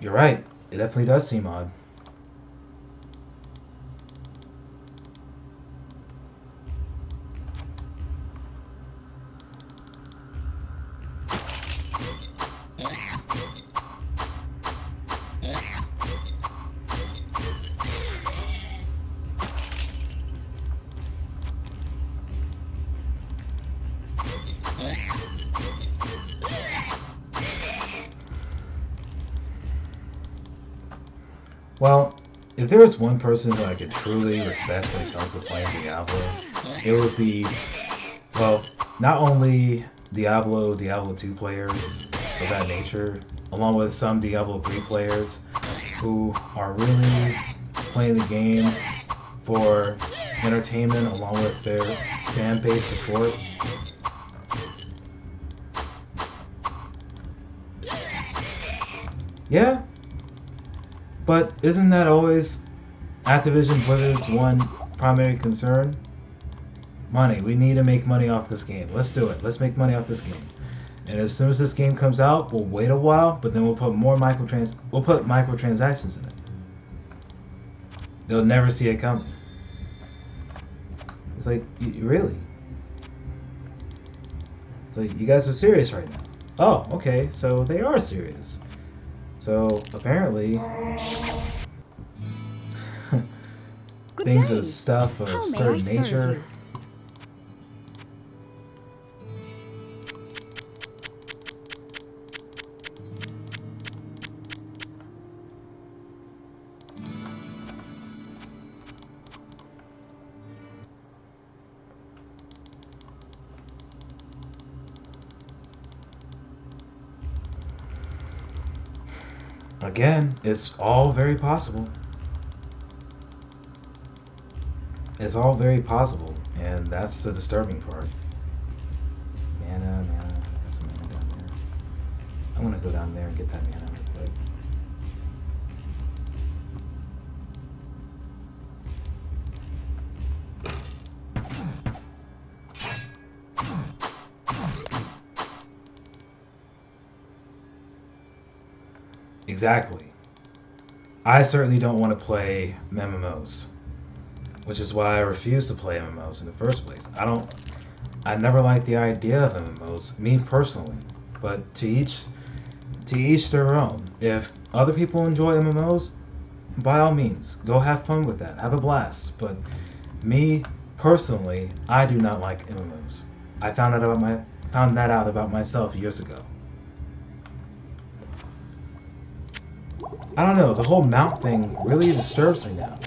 You're right. It definitely does seem odd. Well, if there was one person who I could truly respect when it comes to playing Diablo, it would be, well, not only Diablo 2 players of that nature, along with some Diablo 3 players who are really playing the game for entertainment along with their fan base support. Yeah, but isn't that always Activision Blizzard's one primary concern? Money. We need to make money off this game. Let's do it. Let's make money off this game. And as soon as this game comes out, we'll wait a while, but then we'll put microtransactions in it. They'll never see it coming. It's like, really? It's like, you guys are serious right now. Oh, okay, so they are serious. So apparently, Good things day. of stuff of How may I certain serve nature. you? Again, it's all very possible. It's all very possible, and that's the disturbing part. Mana. Got some mana down there. I'm gonna go down there and get that mana real quick. Exactly. I certainly don't want to play MMOs, which is why I refuse to play MMOs in the first place. I never liked the idea of MMOs, me personally, but to each their own. If other people enjoy MMOs, by all means, go have fun with that, have a blast. But me personally, I do not like MMOs. I found that out about myself years ago. I don't know, the whole mount thing really disturbs me now.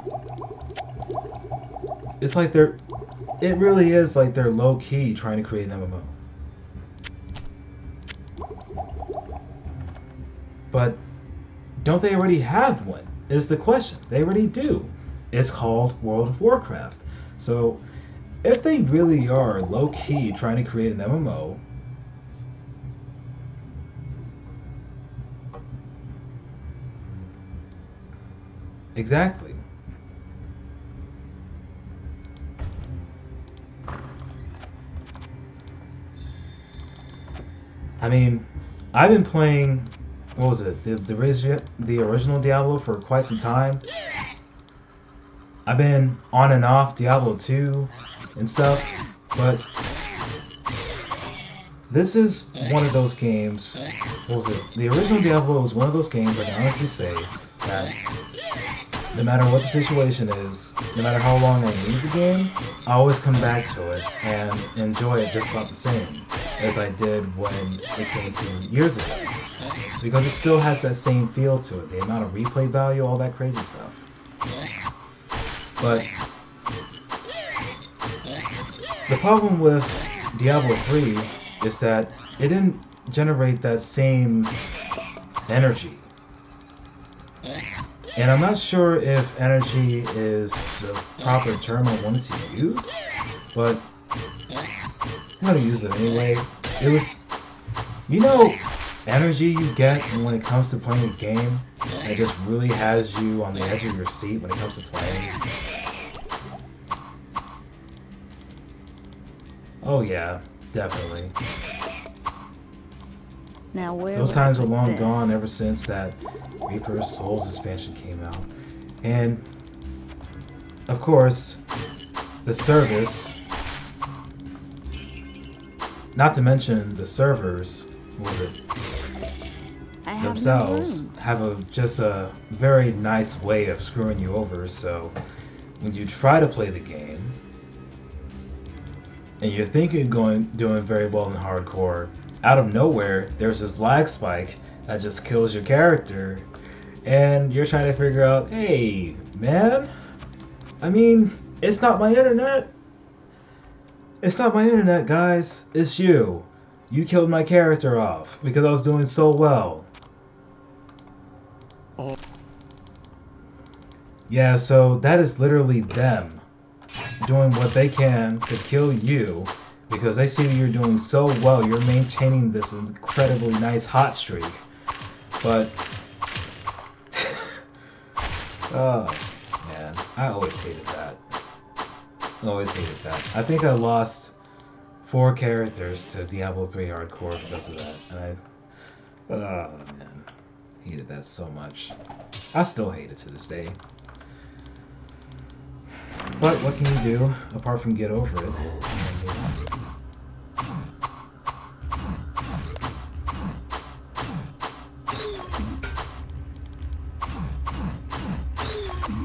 It's like it really is like they're low-key trying to create an MMO. But don't they already have one, is the question. They already do. It's called World of Warcraft. So if they really are low-key trying to create an MMO, Exactly. I mean, I've been playing, what was it, the original Diablo for quite some time. I've been on and off Diablo 2 and stuff, but this is one of those games. What was it? The original Diablo was one of those games I can honestly say that no matter what the situation is, no matter how long I leave the game, I always come back to it and enjoy it just about the same as I did when it came 2 years ago. Because it still has that same feel to it, the amount of replay value, all that crazy stuff. But the problem with Diablo 3 is that it didn't generate that same energy. And I'm not sure if energy is the proper term I wanted to use, but I'm gonna use it anyway. It was, you know, energy you get when it comes to playing a game that just really has you on the edge of your seat when it comes to playing. Oh yeah, definitely. Now where Those would I times are put long this? gone ever since that Reaper's Souls expansion came out. And, of course, the service, not to mention the servers, what was it, I have themselves, no room. have just a very nice way of screwing you over. So, when you try to play the game, and you're thinking you're doing very well in hardcore, out of nowhere, there's this lag spike that just kills your character, and you're trying to figure out, hey, man, I mean, it's not my internet. It's not my internet, guys. It's you. You killed my character off because I was doing so well. Oh. Yeah, so that is literally them doing what they can to kill you because they see you're doing so well. You're maintaining this incredibly nice hot streak. But, oh, man, I always hated that. Always hated that. I think I lost 4 characters to Diablo 3 Hardcore because of that. And oh, man, hated that so much. I still hate it to this day. But what can you do apart from get over it?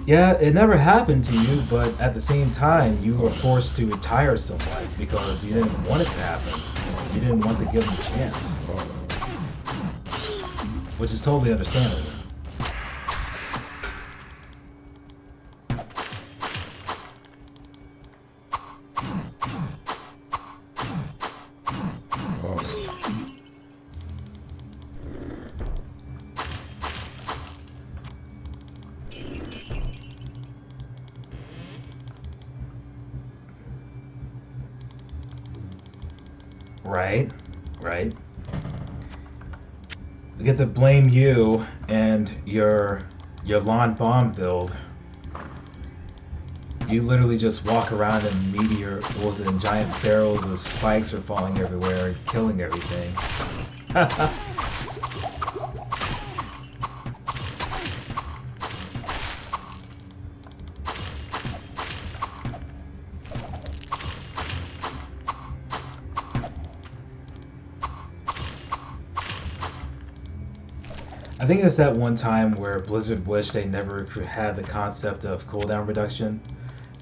Yeah, it never happened to you, but at the same time, you were forced to retire somewhat because you didn't want it to happen. You didn't want to give them a chance. Which is totally understandable. Right, right. We get to blame you and your lawn bomb build. You literally just walk around in meteor, what was it, in giant barrels with spikes are falling everywhere, killing everything. I think it's that one time where Blizzard wished they never had the concept of cooldown reduction,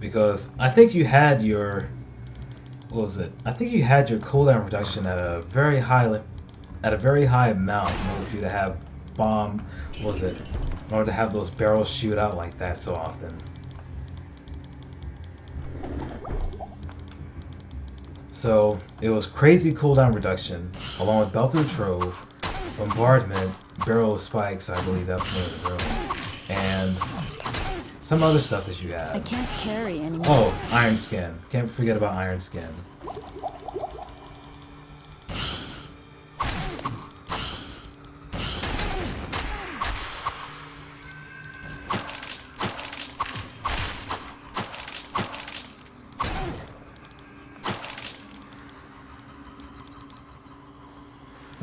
because I think you had your, what was it? I think you had your cooldown reduction at a very high amount in order for you to have bomb, what was it? In order to have those barrels shoot out like that so often. So it was crazy cooldown reduction, along with Belt of the Trove, bombardment, barrel of spikes, I believe that's the name of the barrel, and some other stuff that you I had. can't carry anymore. Oh, Iron Skin. Can't forget about Iron Skin.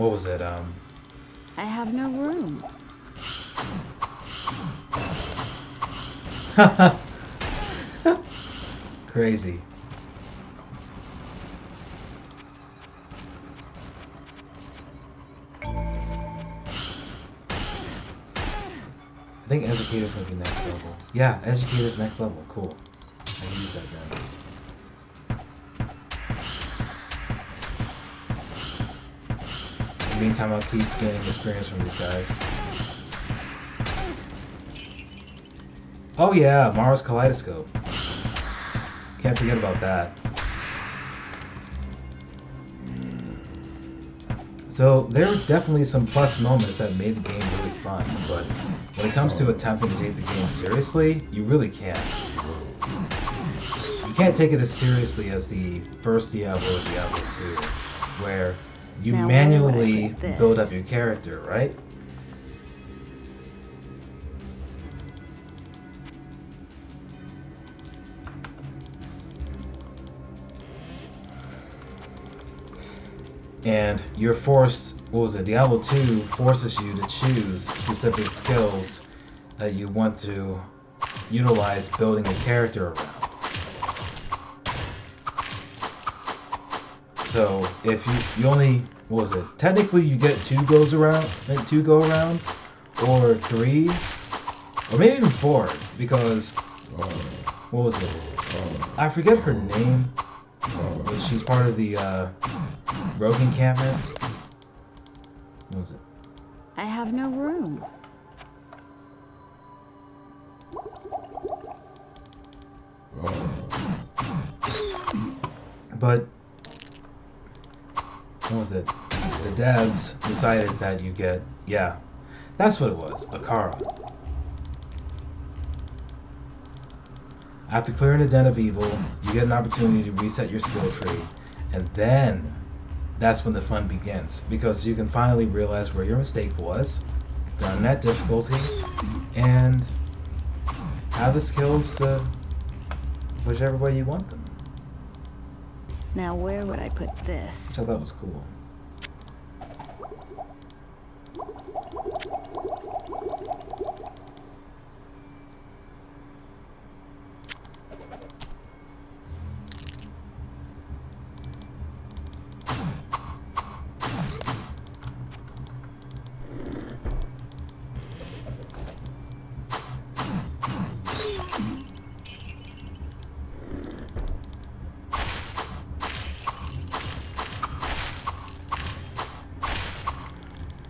what was it? I have no room. Crazy. I think educator's gonna be next level. Yeah, educator's next level. Cool. I can use that then. In the meantime, I'll keep getting experience from these guys. Oh yeah, Mars Kaleidoscope. Can't forget about that. So there were definitely some plus moments that made the game really fun, but when it comes to attempting to take the game seriously, you really can't. You can't take it as seriously as the first Diablo or Diablo 2, where you Now, manually where would I put build this? up your character, right? And you're forced, what was it, Diablo 2 forces you to choose specific skills that you want to utilize building a character around. So if you only, what was it, technically you get two go arounds, or 3, or maybe even 4, because, what was it, I forget her name, but she's part of the rogue encampment. What was it? I have no room. But what was it? The devs decided that you get, yeah, that's what it was, Akara. After clearing the Den of Evil, you get an opportunity to reset your skill tree, and then that's when the fun begins, because you can finally realize where your mistake was, done that difficulty, and have the skills to whichever way you want them. Now where would I put this? So that was cool.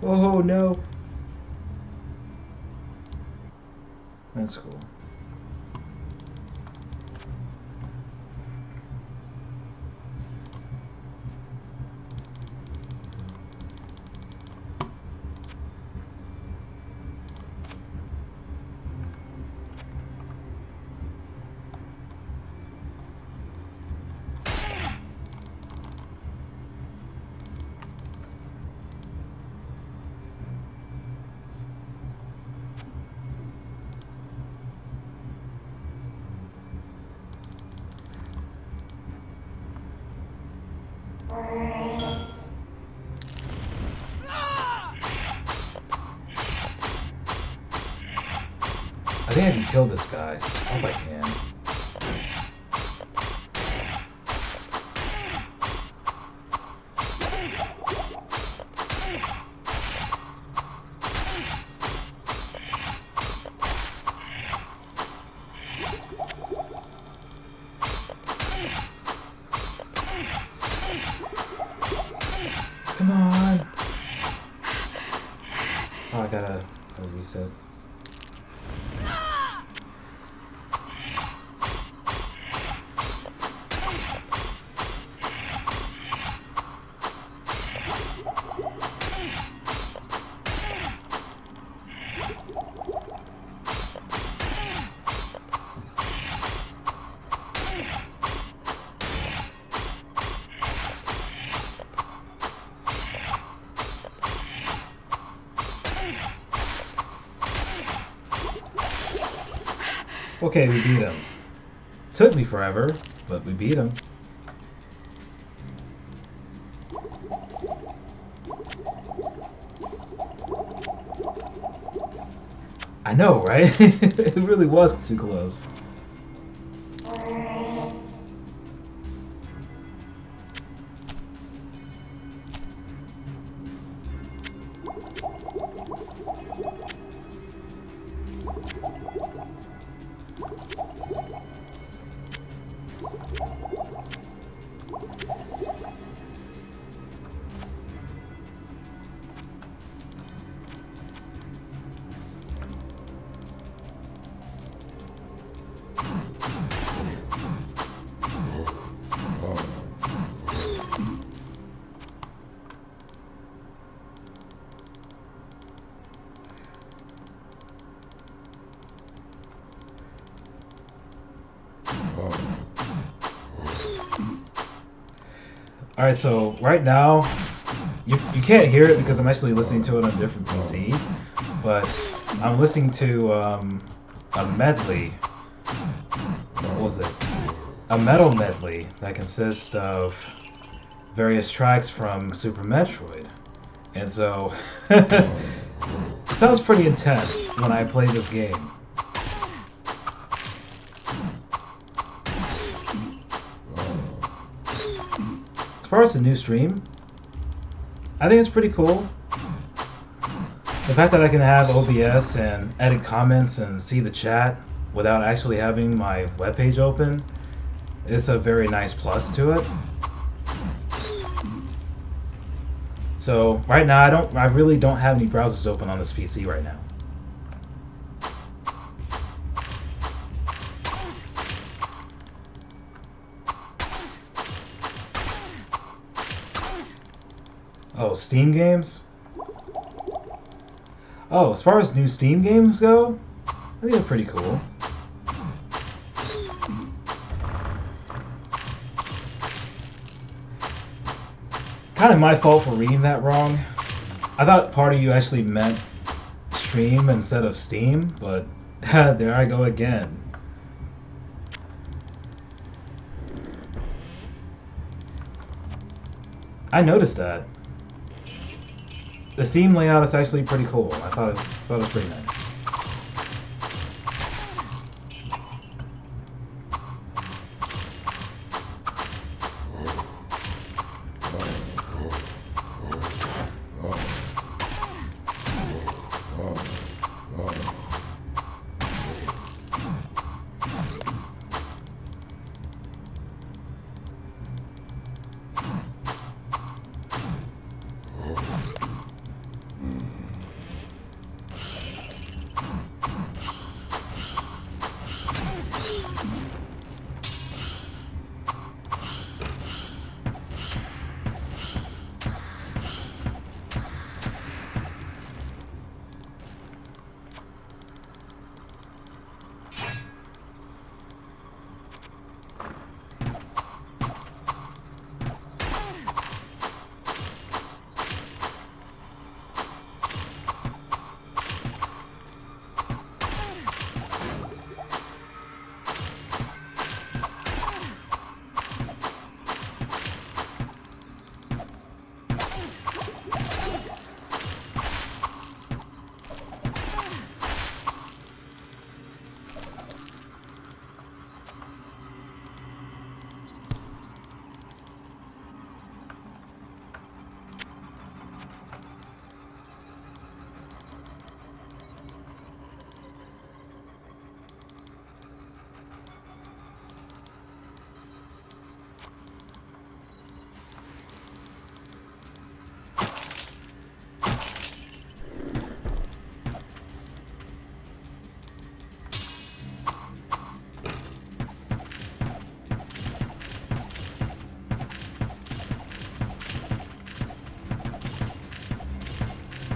Oh no. That's cool. I think I can kill this guy. I hope I can. Come on! Oh, I gotta reset. Okay, we beat him. Took me forever, but we beat him. I know, right? It really was too close. Alright, so right now, you can't hear it because I'm actually listening to it on a different PC, but I'm listening to a medley. What was it? A metal medley that consists of various tracks from Super Metroid. And so, it sounds pretty intense when I play this game. As far as the new stream, I think it's pretty cool. The fact that I can have OBS and edit comments and see the chat without actually having my webpage open is a very nice plus to it. So right now I really don't have any browsers open on this PC right now. Oh, Steam games? Oh, as far as new Steam games go, I think they're pretty cool. Kind of my fault for reading that wrong. I thought part of you actually meant stream instead of Steam, but there I go again. I noticed that. The Steam layout is actually pretty cool. I thought it was pretty nice.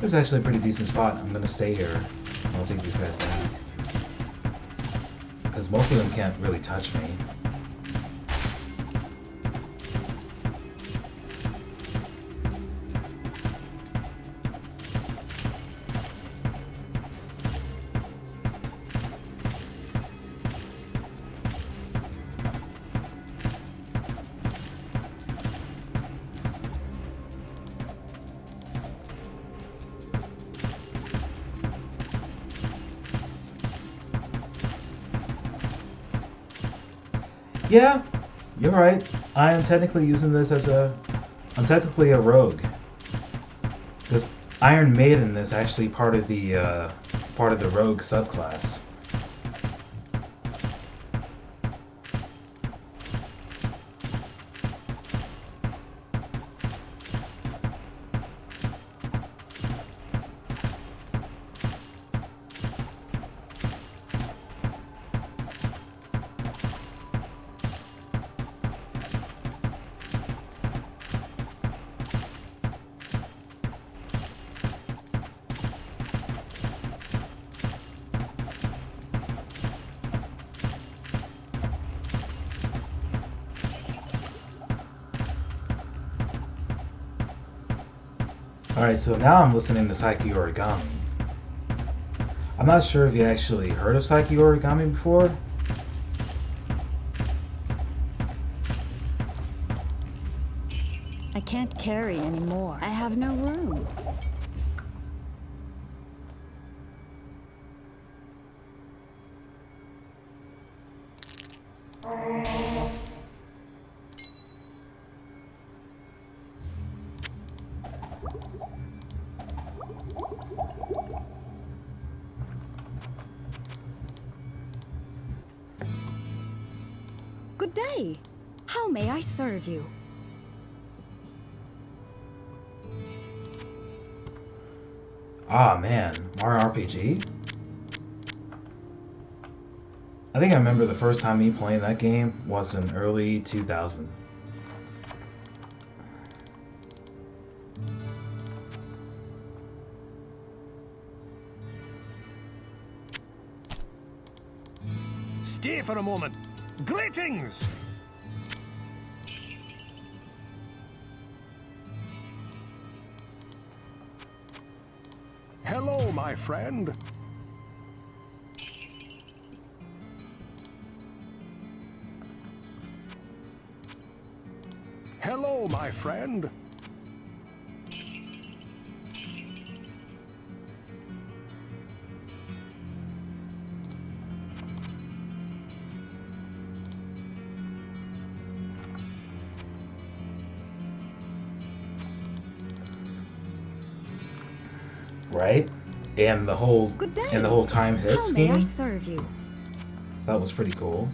This is actually a pretty decent spot. I'm gonna stay here. I'll take these guys down. Because most of them can't really touch me. Yeah, you're right. I am technically using this as I'm technically a rogue. Because Iron Maiden is actually part of the rogue subclass. Alright, so now I'm listening to Psyche Origami. I'm not sure if you actually heard of Psyche Origami before. I can't carry anymore. I have no room. Good day. How may I serve you? Ah man, Mario RPG? I think I remember the first time me playing that game was in early 2000. Stay for a moment. Greetings! Hello, my friend. Hello, my friend. Right? And the whole Good day. time hit How may I scheme, serve you? that was pretty cool.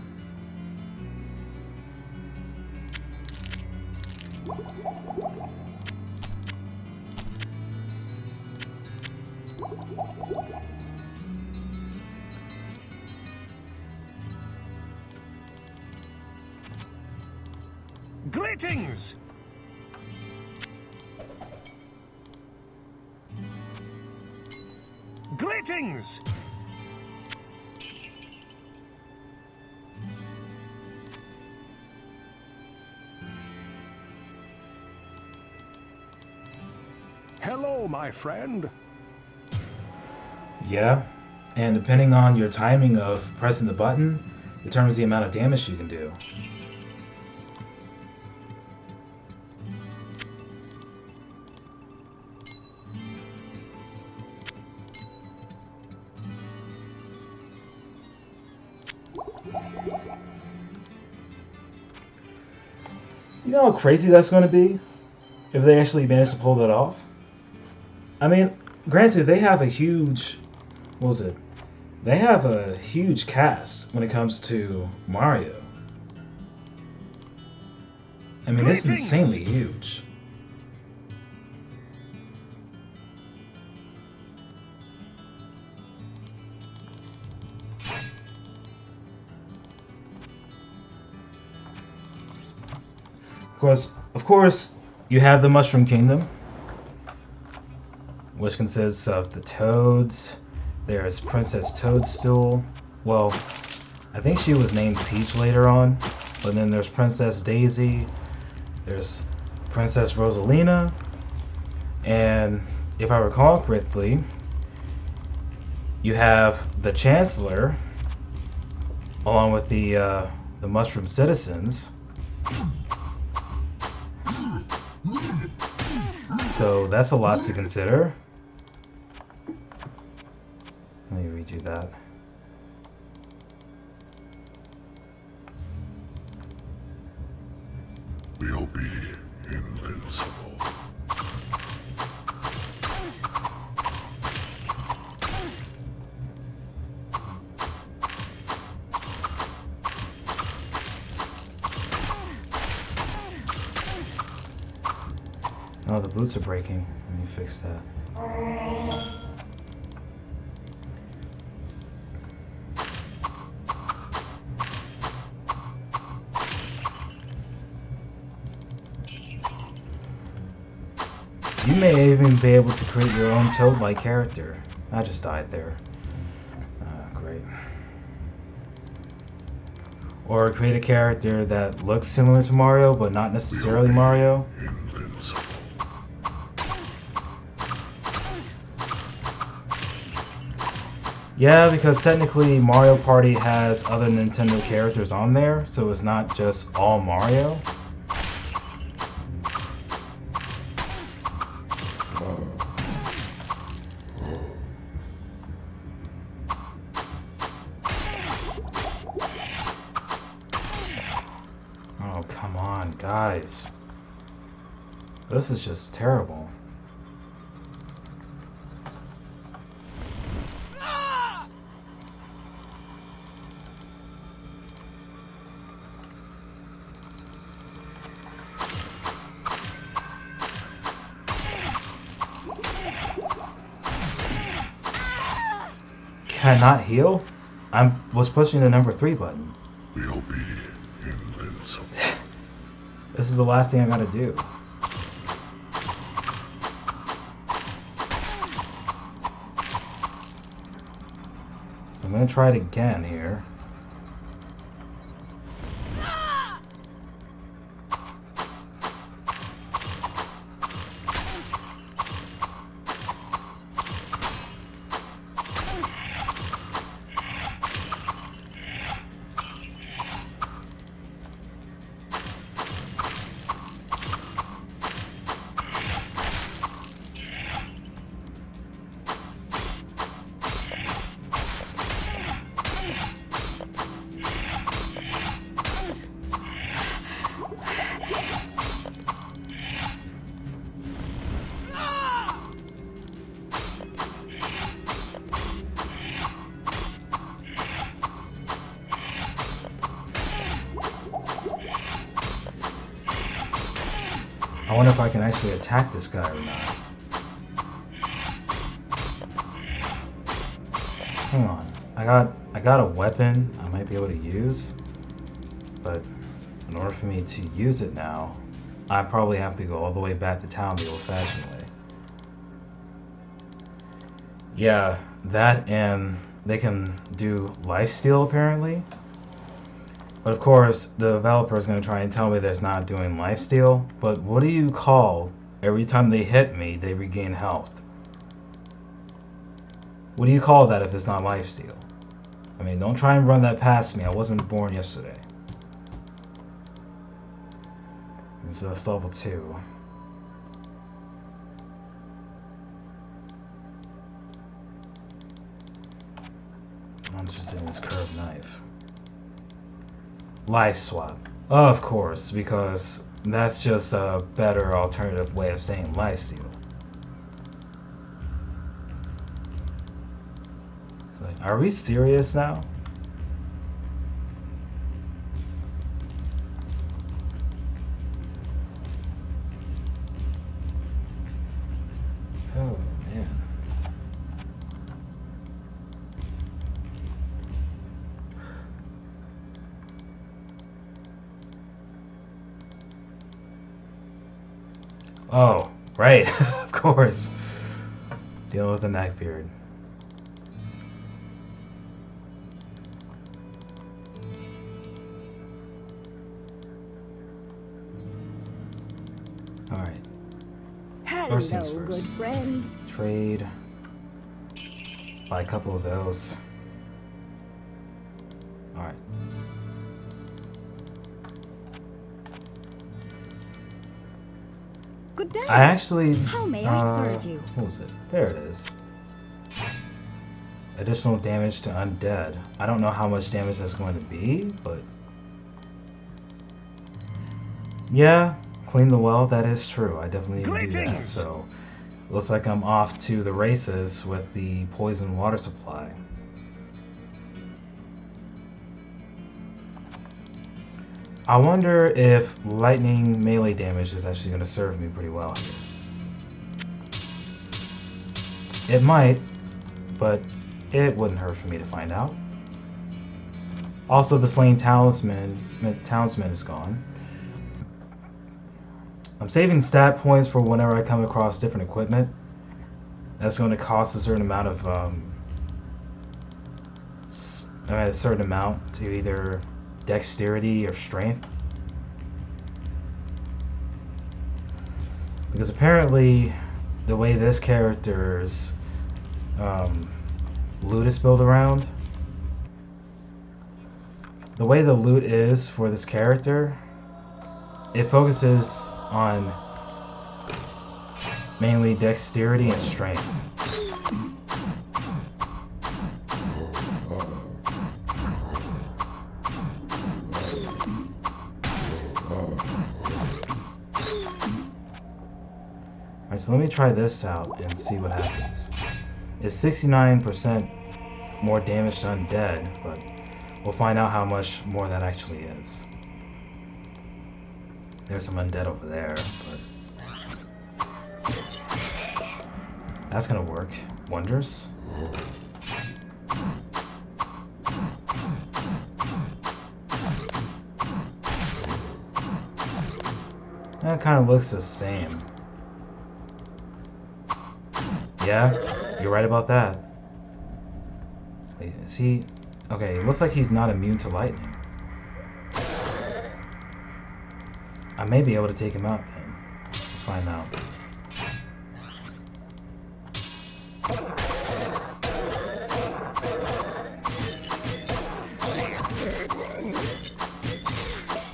Greetings! Greetings! Hello, my friend. Yeah, and depending on your timing of pressing the button, determines the amount of damage you can do. You know how crazy that's going to be if they actually manage to pull that off? I mean, granted, they have a huge, what was it? They have a huge cast when it comes to Mario. I mean, it's Greetings. insanely huge. Of course, you have the Mushroom Kingdom, which consists of the Toads. There's Princess Toadstool. Well, I think she was named Peach later on. But then there's Princess Daisy. There's Princess Rosalina. And if I recall correctly, you have the Chancellor, along with the Mushroom Citizens. So that's a lot to consider. Let me redo that. We'll be invincible. Oh, the boots are breaking. Let me fix that. You may even be able to create your own Toad-like character. I just died there. Great. Or create a character that looks similar to Mario, but not necessarily Mario. Invincible. Yeah, because technically Mario Party has other Nintendo characters on there, so it's not just all Mario. Oh, come on, guys. This is just terrible. Can I not heal? I was pushing the number 3 button. We'll be invincible. This is the last thing I gotta do. So I'm gonna try it again here. I wonder if I can actually attack this guy or not. Hang on. I got a weapon I might be able to use, but in order for me to use it now, I probably have to go all the way back to town the old-fashioned way. Yeah, that, and they can do lifesteal apparently. But of course, the developer is going to try and tell me that it's not doing lifesteal. But what do you call every time they hit me, they regain health? What do you call that if it's not lifesteal? I mean, don't try and run that past me. I wasn't born yesterday. So that's level 2. I'm interested in this curved knife. Life swap. Of course, because that's just a better alternative way of saying lifesteal. It's like, are we serious now? Oh man. Oh, right, of course. Dealing with the neckbeard. Alright. First things Hello, first. good friend. Trade. Buy a couple of those. Alright. Good day. I actually... How may I serve you? What was it? There it is. Additional damage to undead. I don't know how much damage that's going to be, but... yeah, clean the well. That is true. I definitely need to do that. Greetings! So, looks like I'm off to the races with the poison water supply. I wonder if lightning melee damage is actually going to serve me pretty well here. It might, but it wouldn't hurt for me to find out. Also, the slain talisman is gone. I'm saving stat points for whenever I come across different equipment. That's going to cost a certain amount of, a certain amount to either dexterity or strength. Because apparently, the way this character's loot is built around, the way the loot is for this character, it focuses on mainly dexterity and strength. Alright, so let me try this out and see what happens. It's 69% more damage to undead, but we'll find out how much more that actually is. There's some undead over there, but that's gonna work wonders. That kind of looks the same. Yeah, you're right about that. Wait, is he... Okay, it looks like he's not immune to lightning. I may be able to take him out then. Let's find out.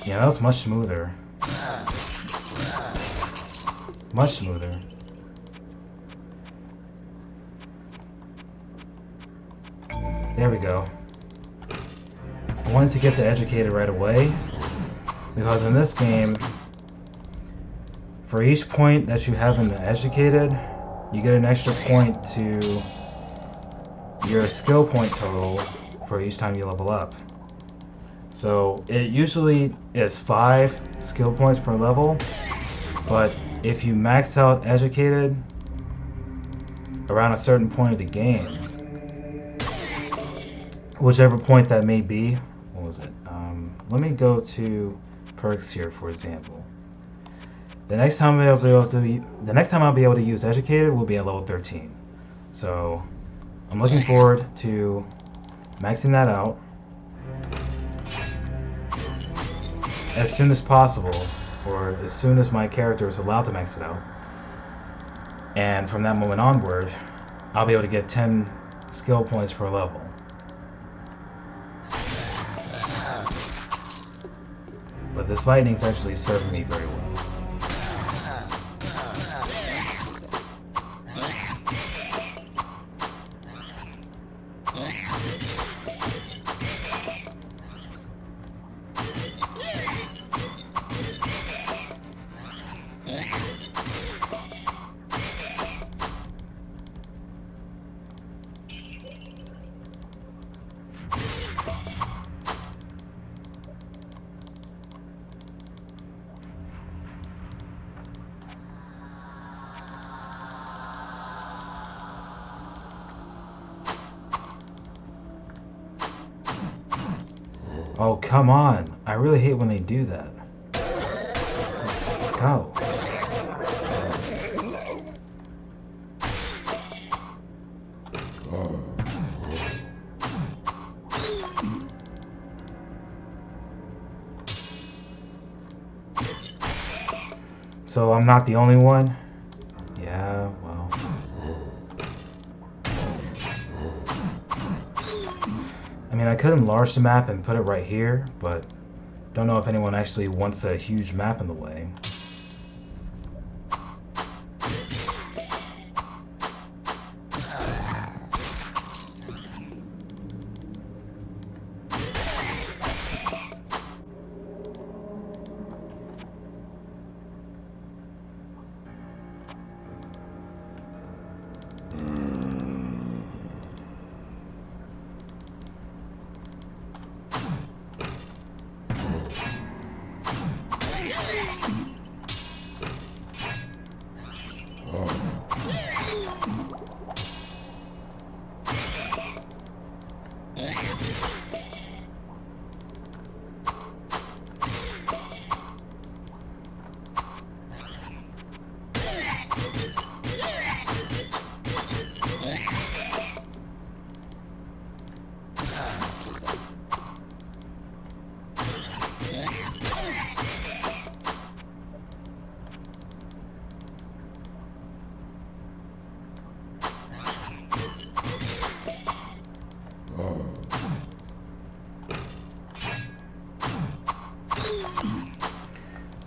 Yeah, that was much smoother. Much smoother. There we go. I wanted to get the educated right away, because in this game, for each point that you have in the educated, you get an extra point to your skill point total for each time you level up. So it usually is 5 skill points per level, but if you max out educated around a certain point of the game, whichever point that may be, what was it? Let me go to perks here, for example. The next time I'll be able to use educated will be at level 13. So I'm looking forward to maxing that out as soon as possible, or as soon as my character is allowed to max it out. And from that moment onward, I'll be able to get 10 skill points per level. But this lightning's actually serving me very well. Oh, come on. I really hate when they do that. Just go. So I'm not the only one? Yeah, well. I mean, I could enlarge the map and put it right here, but don't know if anyone actually wants a huge map in the way.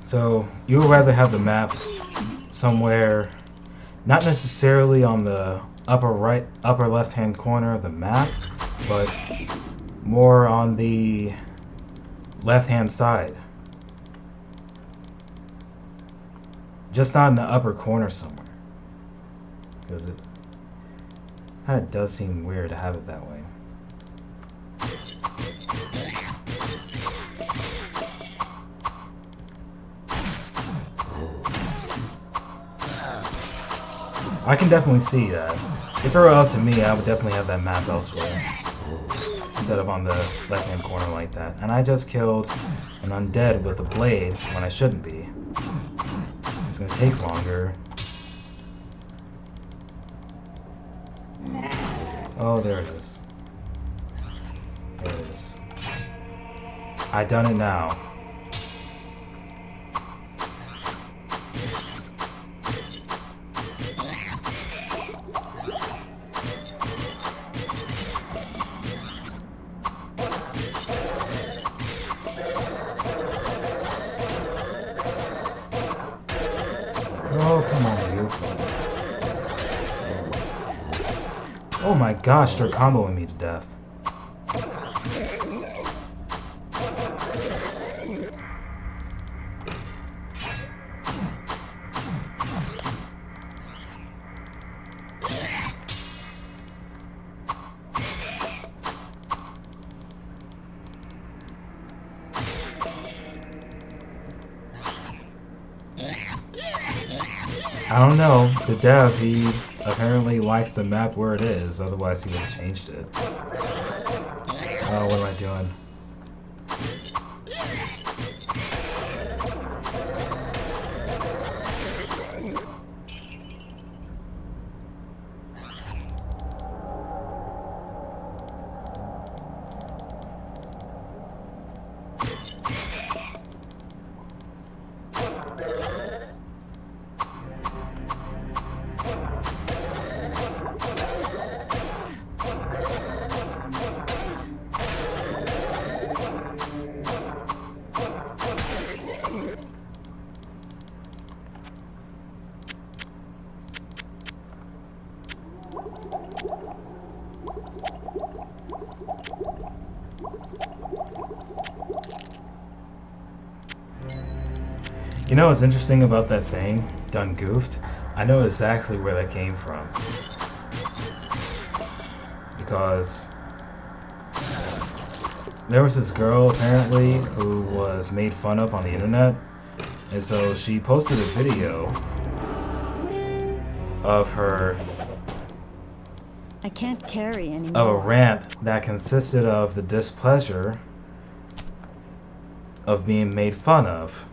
So you would rather have the map somewhere, not necessarily on the upper left-hand corner of the map, but more on the left-hand side. Just not in the upper corner somewhere. Because it kind of does seem weird to have it that way. I can definitely see that. If it were up to me, I would definitely have that map elsewhere, instead of on the left-hand corner like that. And I just killed an undead with a blade when I shouldn't be. It's gonna take longer. Oh, there it is. There it is. I done it now. Oh, come on, you. Oh my gosh, they're comboing me to death. I don't know. The dev, he apparently likes the map where it is, otherwise he would have changed it. Oh, what am I doing? You know what's interesting about that saying, done goofed? I know exactly where that came from. Because there was this girl apparently who was made fun of on the internet, and so she posted a video of her I can't carry of a anymore. rant that consisted of the displeasure of being made fun of.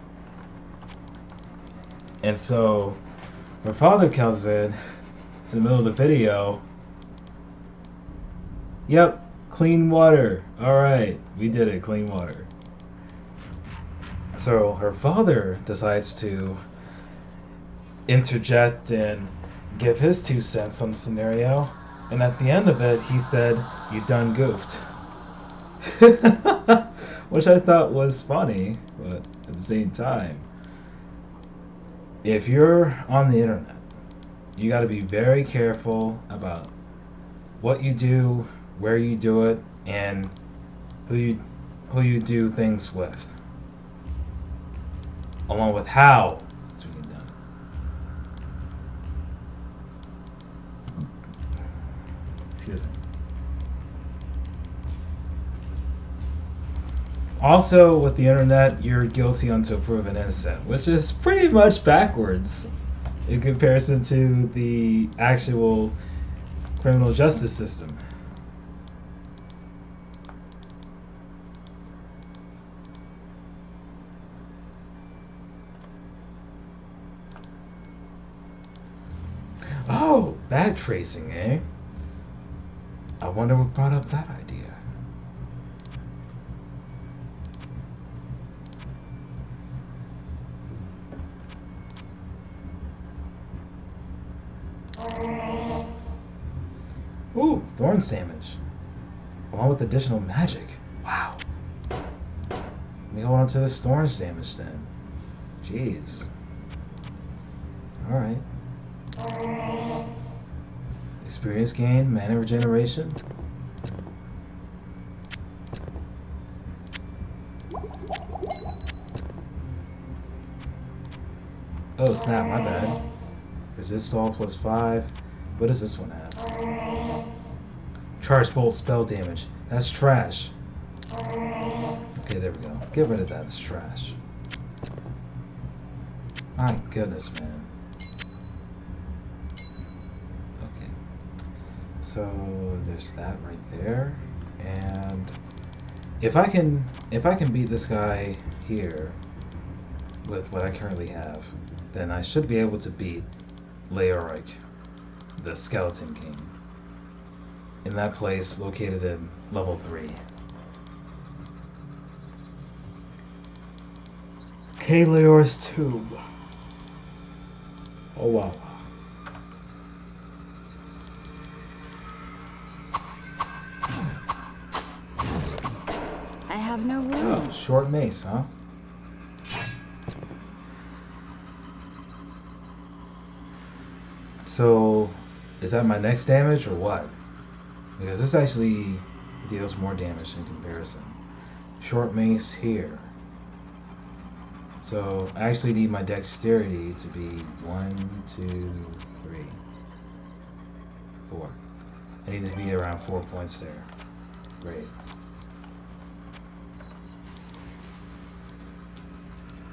And so her father comes in the middle of the video. Yep, clean water. Alright, we did it, clean water. So her father decides to interject and give his 2 cents on the scenario. And at the end of it, he said, "You done goofed." Which I thought was funny, but at the same time, if you're on the internet, you got to be very careful about what you do, where you do it, and who you do things with, along with how it's being done. Excuse me. Also, with the internet, you're guilty until proven innocent, which is pretty much backwards in comparison to the actual criminal justice system. Oh, back tracing, eh? I wonder what brought up that idea. Ooh, thorn sandwich. Along with additional magic. Wow. Let me hold on to this thorn sandwich then. Jeez. Alright. Experience gain, mana regeneration. Oh snap, my bad. Resist all +5. What does this one have? Charge bolt spell damage. That's trash. Okay, there we go. Get rid of that. It's trash. My goodness, man. Okay. So there's that right there. And if I can beat this guy here with what I currently have, then I should be able to beat Leoric, the Skeleton King, in that place located in level 3. Leor's tomb. Oh wow. I have no room. Oh, short mace, huh? So, is that my next damage or what? Because this actually deals more damage in comparison. Short mace here. So, I actually need my dexterity to be 1, 2, 3, 4. I need to be around 4 points there. Great.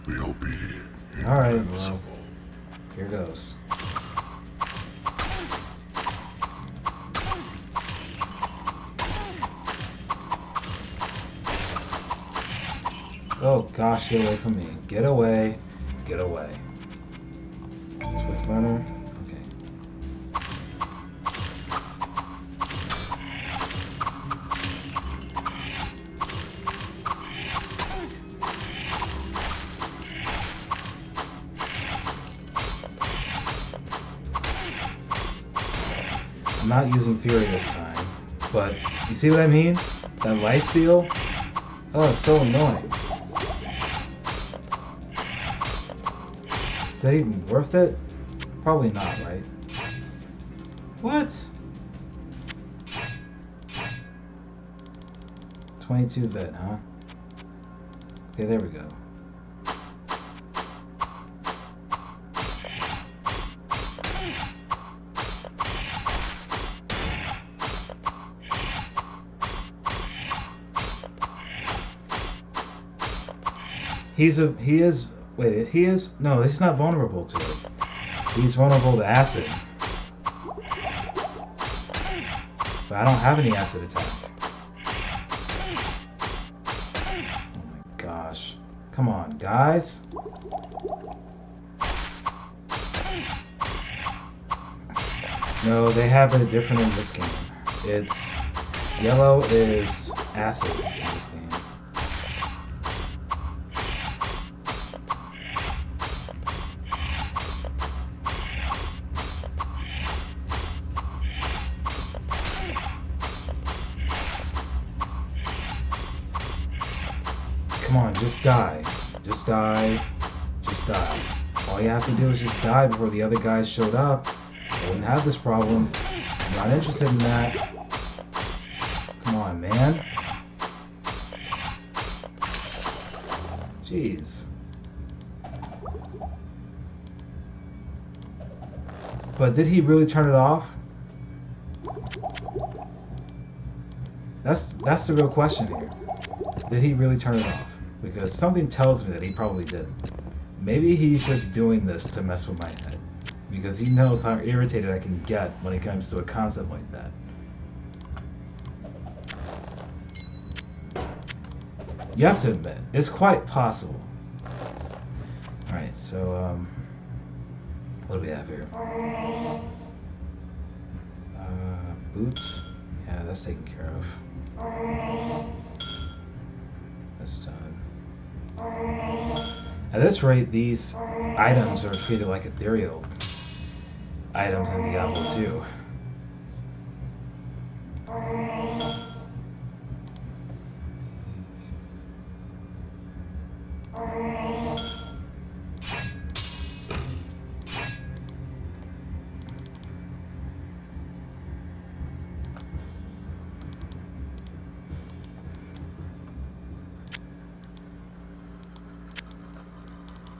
We'll be Alright, well, invincible. here goes. Oh gosh, get away from me. Get away. Get away. Swift learner. Okay. I'm not using Fury this time, but you see what I mean? That lifesteal? Oh, it's so annoying. Is that even worth it? Probably not, right? What? 22 bit, huh? Okay, there we go. No, he's not vulnerable to it. He's vulnerable to acid. But I don't have any acid attack. Oh my gosh. Come on, guys. No, they have it different in this game. It's yellow is acid in this game. Come on, just die. Just die. Just die. All you have to do is just die before the other guys showed up. I wouldn't have this problem. I'm not interested in that. Come on, man. Jeez. But did he really turn it off? That's the real question here. Did he really turn it off? Because something tells me that he probably didn't. Maybe he's just doing this to mess with my head. Because he knows how irritated I can get when it comes to a concept like that. You have to admit, it's quite possible. Alright, so, what do we have here? Boots? Yeah, that's taken care of. That's done. At this rate, these items are treated like ethereal items in Diablo 2.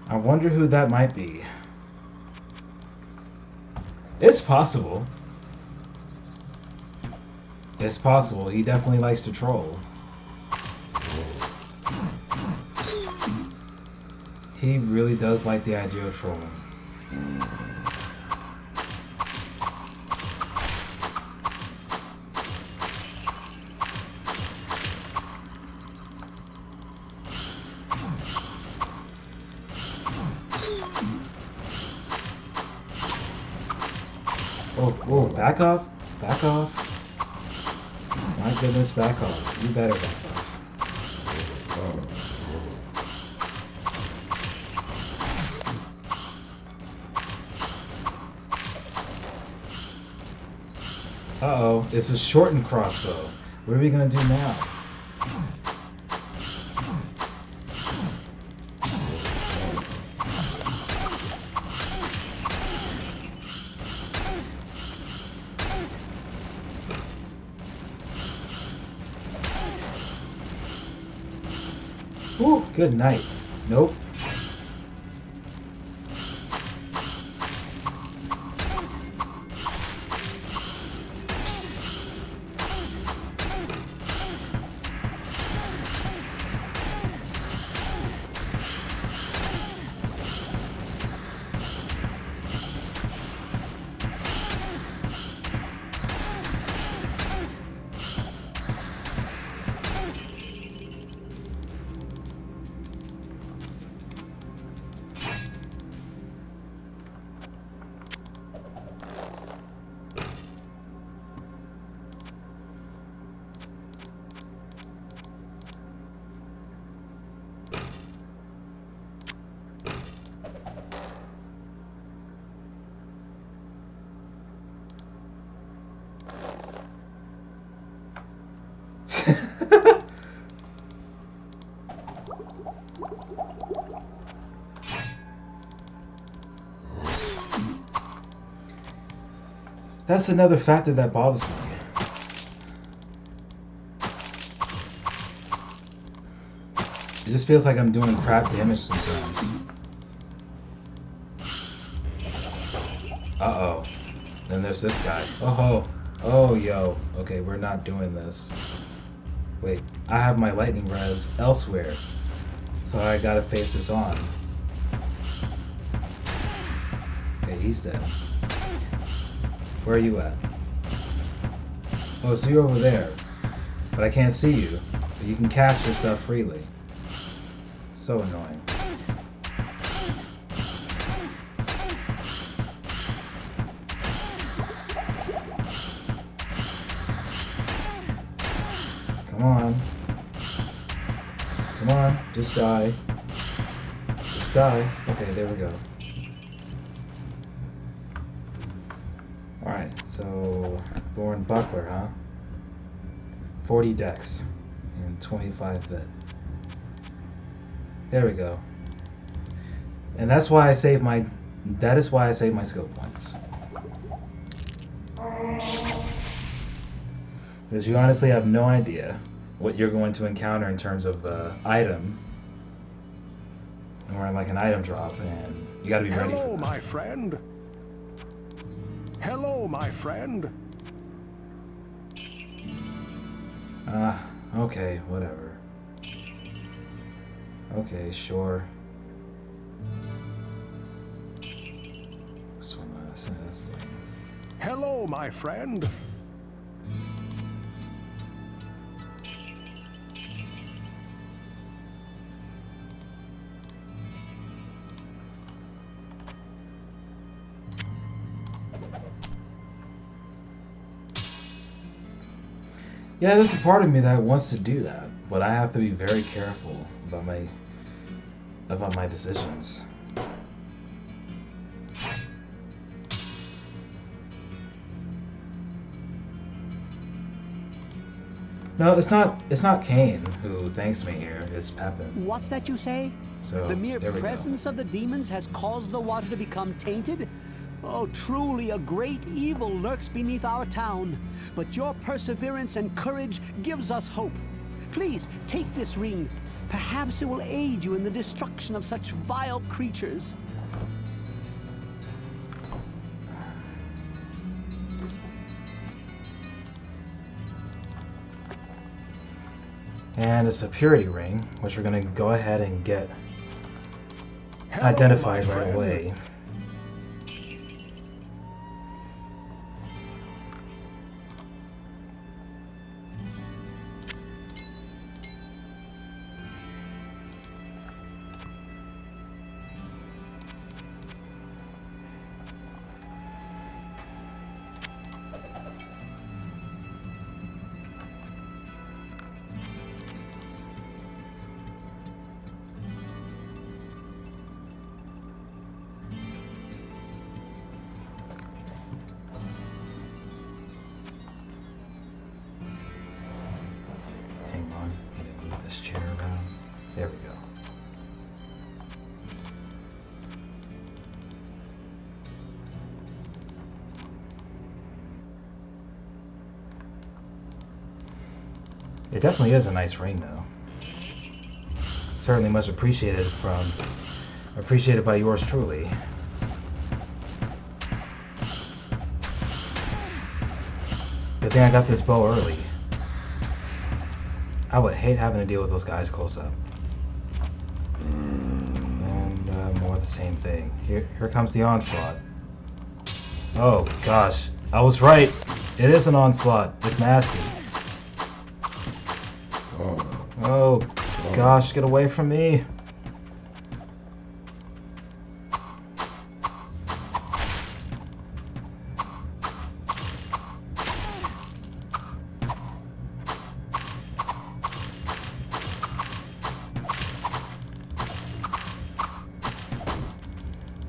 I wonder who that might be. It's possible. It's possible. He definitely likes to troll. He really does like the idea of trolling. Oh, back off. Back off. My goodness, back off. You better back off. Uh-oh, it's a shortened crossbow. What are we gonna do now? Ooh, good night. Nope. That's another factor that bothers me. It just feels like I'm doing crap damage sometimes. Uh-oh. Then there's this guy. Oh, yo. Okay, we're not doing this. Wait, I have my lightning res elsewhere. So I gotta face this on. Okay, he's dead. Where are you at? Oh, so you're over there. But I can't see you. But you can cast your stuff freely. So annoying. Come on. Come on, just die. Just die. Okay, there we go. Alright, so Thorn Buckler, huh? 40 dex and 25 bit. There we go. And that's why I save my skill points. Because you honestly have no idea what you're going to encounter in terms of item. Or like an item drop, and you gotta be ready for that. Hello, my friend. Hello, my friend. Okay, whatever. Okay, sure. This one last. Hello, my friend. Yeah, there's a part of me that wants to do that, but I have to be very careful about my decisions. No, it's not Kane who thanks me here. It's Pepin. What's that you say? So The mere there we go. presence of the demons has caused the water to become tainted? Oh, truly a great evil lurks beneath our town. But your perseverance and courage gives us hope. Please, take this ring. Perhaps it will aid you in the destruction of such vile creatures. And it's a purity ring, which we're going to go ahead and get Hello, identified my right friend. away. Hang on, I need to move this chair around. There we go. It definitely is a nice ring, though. Certainly much appreciated by yours truly. Good thing I got this bow early. I would hate having to deal with those guys close up. And more of the same thing. Here comes the onslaught. Oh gosh, I was right. It is an onslaught. It's nasty. Oh gosh, get away from me.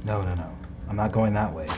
No, no, no. I'm not going that way.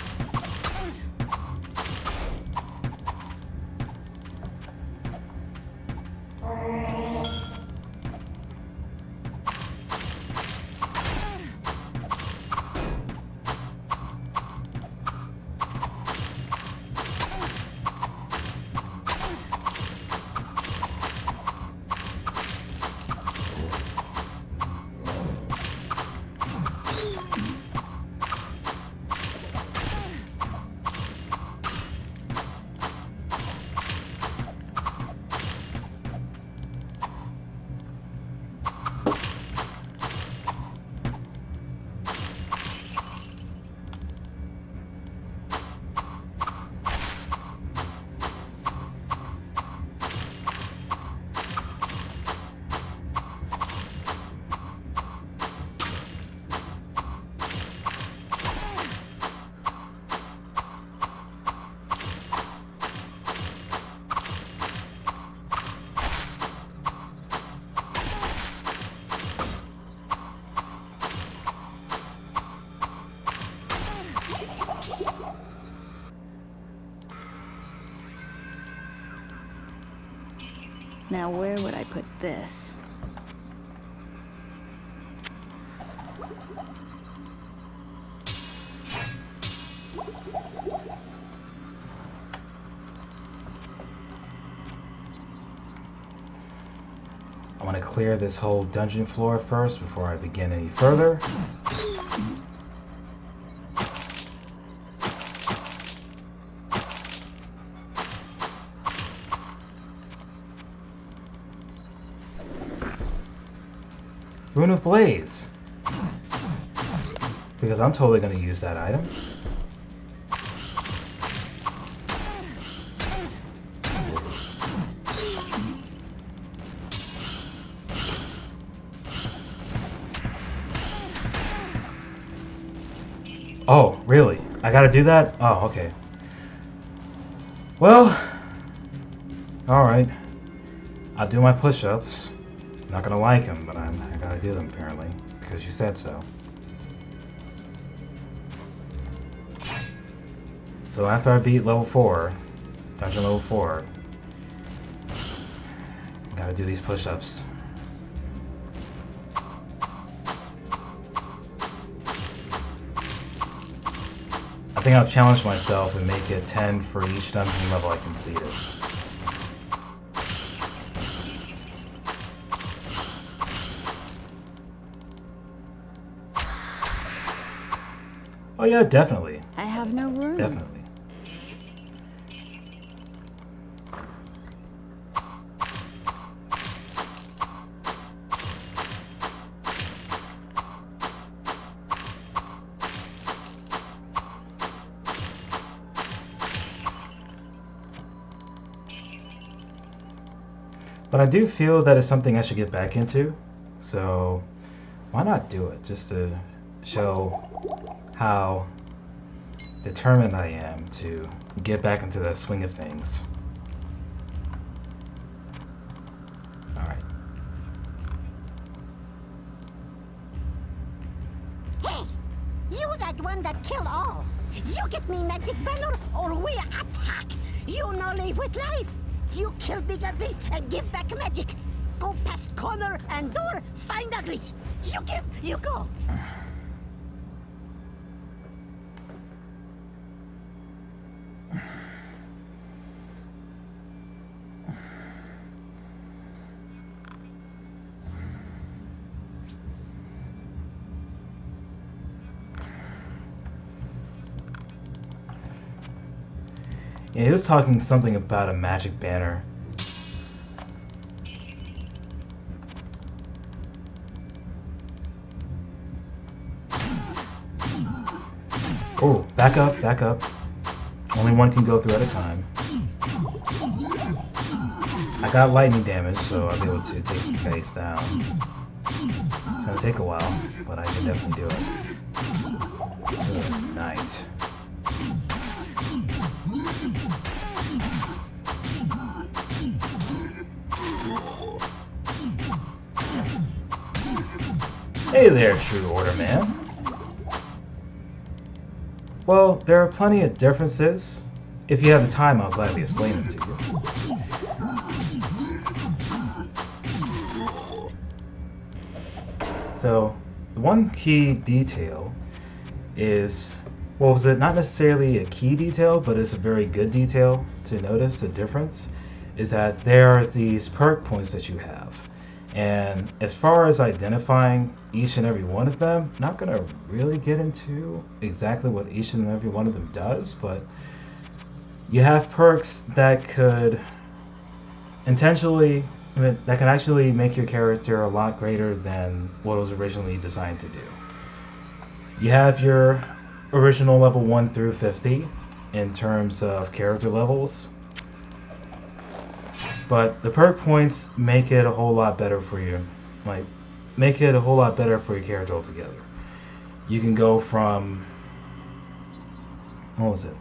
Now where would I put this? I want to clear this whole dungeon floor first before I begin any further. Rune of Blaze. Because I'm totally going to use that item. Oh, really? I gotta do that? Oh, okay. Well, alright. I'll do my push-ups. Not gonna like them, but I gotta do them apparently, because you said so. So after I beat level 4, dungeon level 4, I gotta do these push-ups. I think I'll challenge myself and make it 10 for each dungeon level I completed. Oh yeah, definitely. I have no room. Definitely. But I do feel that it's something I should get back into. So why not do it? Just to show how determined I am to get back into the swing of things. Alright. Hey, you that one that kill all. You get me magic banner or we attack. You no live with life. You kill big uglies and give back magic. Go past corner and door, find uglies. You give, you go. Yeah, he was talking something about a magic banner. Oh, back up, back up. Only one can go through at a time. I got lightning damage, so I'll be able to take the face down. It's gonna take a while, but I can definitely do it. Good night. Hey there, True Order Man. Well, there are plenty of differences. If you have the time, I'll gladly explain them to you. So, the one key detail is, well, was it not necessarily a key detail, but it's a very good detail to notice the difference, is that there are these perk points that you have. And as far as identifying each and every one of them, not going to really get into exactly what each and every one of them does, but you have perks that could intentionally, that can actually make your character a lot greater than what it was originally designed to do. You have your original level 1 through 50 in terms of character levels. But the perk points make it a whole lot better for you. Like, make it a whole lot better for your character altogether. You can go from... What was it?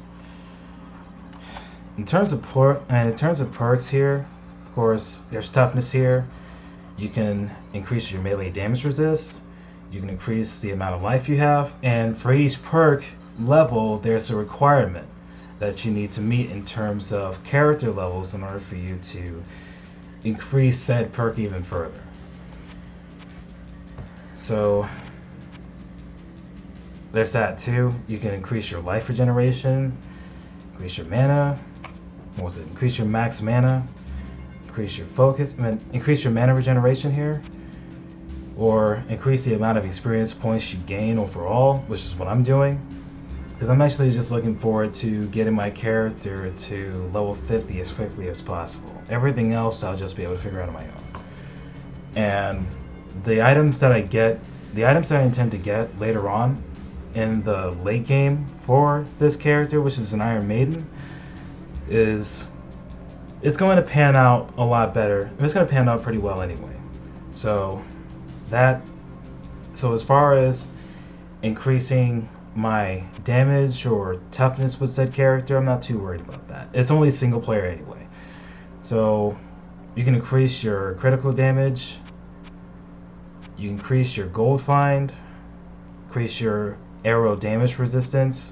In terms of perks here, of course, there's toughness here. You can increase your melee damage resist. You can increase the amount of life you have. And for each perk level, there's a requirement that you need to meet in terms of character levels in order for you to increase said perk even further. So there's that too. You can increase your life regeneration, increase your mana, what was it? Increase your max mana, increase your focus, increase your mana regeneration here, or increase the amount of experience points you gain overall, which is what I'm doing. Because I'm actually just looking forward to getting my character to level 50 as quickly as possible. Everything else I'll just be able to figure out on my own. And the items that I get, the items that I intend to get later on in the late game for this character, which is an Iron Maiden, it's going to pan out a lot better. It's going to pan out pretty well anyway. So as far as increasing my damage or toughness with said character, I'm not too worried about that. It's only single player anyway. So you can increase your critical damage, you increase your gold find, increase your arrow damage resistance,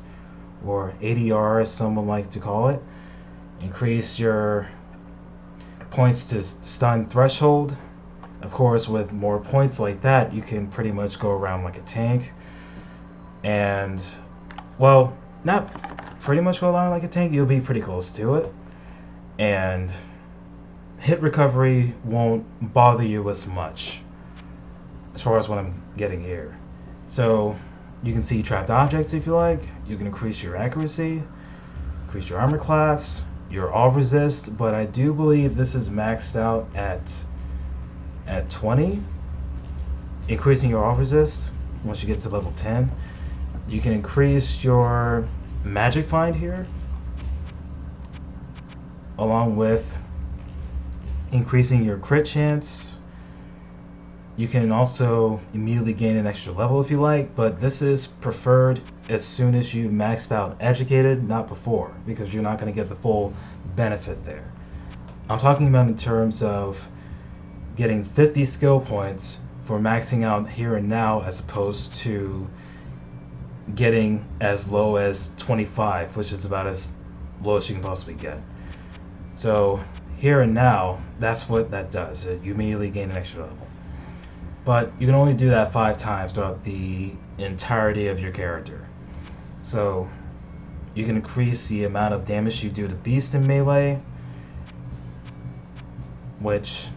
or ADR as some would like to call it, increase your points to stun threshold. Of course, with more points like that, you can pretty much go around like a tank. And, well, not pretty much go along like a tank, you'll be pretty close to it. And hit recovery won't bother you as much, as far as what I'm getting here. So, You can see trapped objects if you like. You can increase your accuracy, increase your armor class, your all resist, but I do believe this is maxed out at 20. Increasing your all resist once you get to level 10. You can increase your magic find here, along with increasing your crit chance. You can also immediately gain an extra level if you like, but this is preferred as soon as you maxed out educated, not before, because you're not going to get the full benefit there. I'm talking about in terms of getting 50 skill points for maxing out here and now, as opposed to getting as low as 25, which is about as low as you can possibly get. So here and now, that's what that does. You immediately gain an extra level. But you can only do that 5 times throughout the entirety of your character. So you can increase the amount of damage you do to beasts in melee, which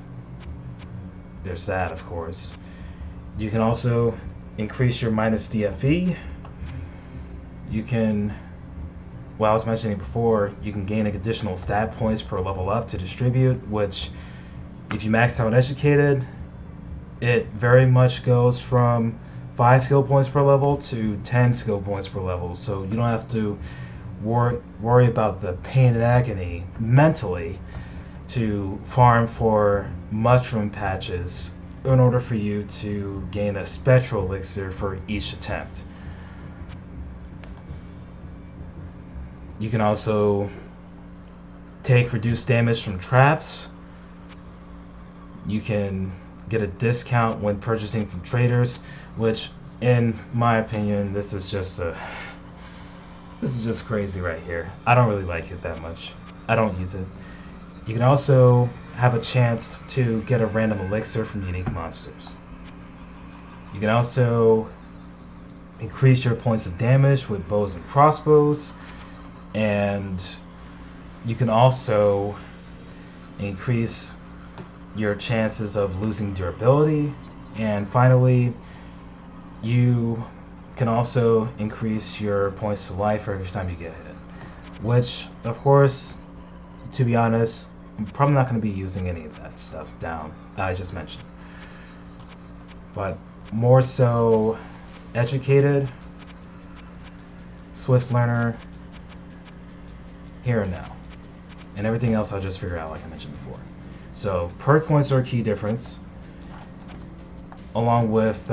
there's that, of course. You can also increase your minus DFE. You can, well, I was mentioning before, you can gain additional stat points per level up to distribute, which if you max out educated, it very much goes from 5 skill points per level to 10 skill points per level. So you don't have to worry about the pain and agony mentally to farm for mushroom patches in order for you to gain a spectral elixir for each attempt. You can also take reduced damage from traps. You can get a discount when purchasing from traders, which in my opinion, this is just crazy right here. I don't really like it that much. I don't use it. You can also have a chance to get a random elixir from unique monsters. You can also increase your points of damage with bows and crossbows, and you can also increase your chances of losing durability. And finally, you can also increase your points to life every time you get hit, which, of course, to be honest, I'm probably not going to be using any of that stuff down that I just mentioned, but more so educated, swift learner, here and now, and everything else I'll just figure out like I mentioned before. So perk points are a key difference, along with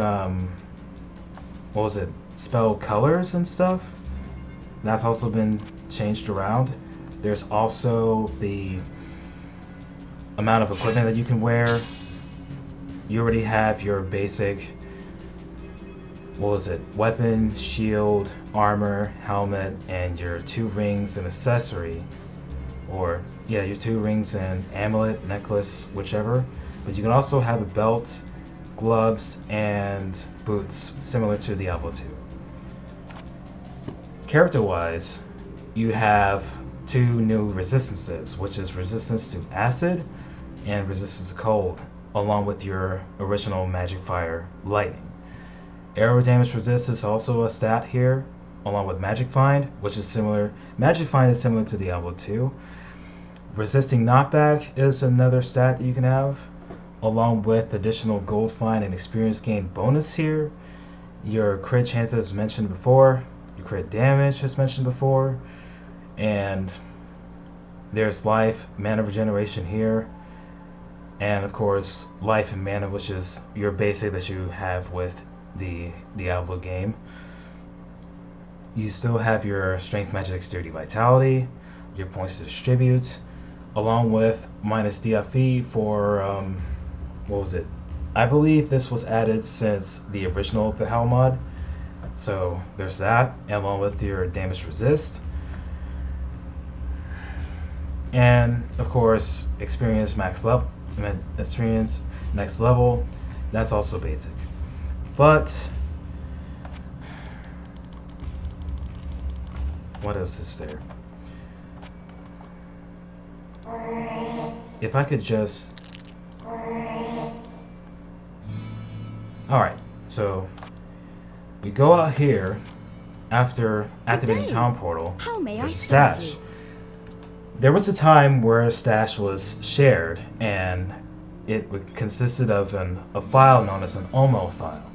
spell colors and stuff. That's also been changed around. There's also the amount of equipment that you can wear. You already have your basic, weapon, shield, armor, helmet, and your 2 rings and accessory. Or, yeah, your 2 rings and amulet, necklace, whichever. But you can also have a belt, gloves, and boots, similar to Diablo 2. Character-wise, you have 2 new resistances, which is resistance to acid and resistance to cold, along with your original magic fire, lightning. Arrow damage resist is also a stat here, along with magic find, which is similar. Magic find is similar to Diablo 2. Resisting knockback is another stat that you can have, along with additional gold find and experience gain bonus here. Your crit chance as mentioned before, your crit damage as mentioned before, and there's life, mana regeneration here, and of course life and mana, which is your basic that you have with the Diablo game. You still have your strength, magic, dexterity, vitality, your points to distribute, along with minus DFE for I believe this was added since the original the Hell mod. So there's that, along with your damage resist. And of course, experience next level. That's also basic. But what else is there? If I could just... Alright, so we go out here after activating day. Town Portal. How may I There's a serve stash. you? There was a time where a stash was shared, and it consisted of a file known as an OMO file.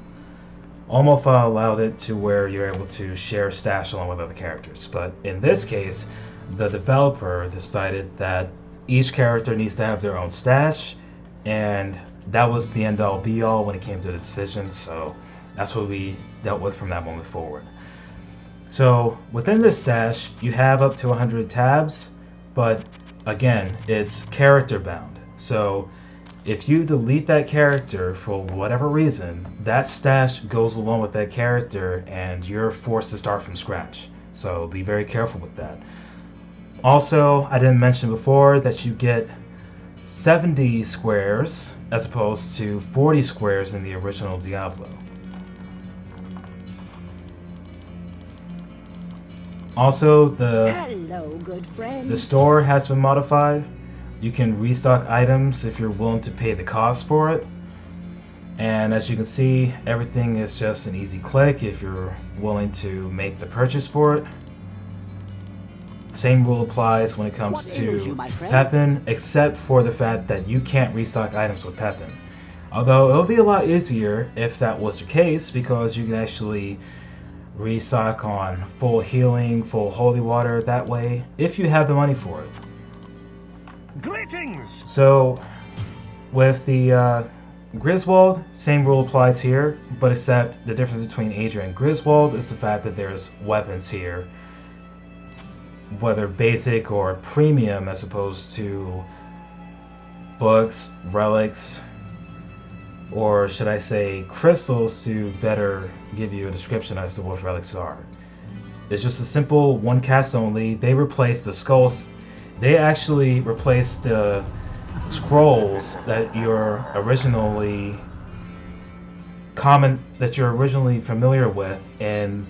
OMO file allowed it to where you're able to share stash along with other characters. But in this case, the developer decided that each character needs to have their own stash, and that was the end-all be-all when it came to the decision, so that's what we dealt with from that moment forward. So within this stash, you have up to 100 tabs, but again, it's character bound. So if you delete that character for whatever reason, that stash goes along with that character and you're forced to start from scratch. So be very careful with that. Also, I didn't mention before that you get 70 squares as opposed to 40 squares in the original Diablo. Also, Hello, good friend. the store has been modified. You can restock items if you're willing to pay the cost for it. And as you can see, everything is just an easy click if you're willing to make the purchase for it. Same rule applies when it comes What ails to you, my friend? Pepin, except for the fact that you can't restock items with Pepin. Although it would be a lot easier if that was the case, because you can actually restock on full healing, full holy water that way, if you have the money for it. Greetings! So, with the Griswold, same rule applies here, but except the difference between Adrian and Griswold is the fact that there's weapons here, whether basic or premium, as opposed to books, relics, or should I say crystals, to better give you a description as to what relics are. It's just a simple one cast only. They replaced the skulls. They actually replaced the scrolls that you're originally familiar with in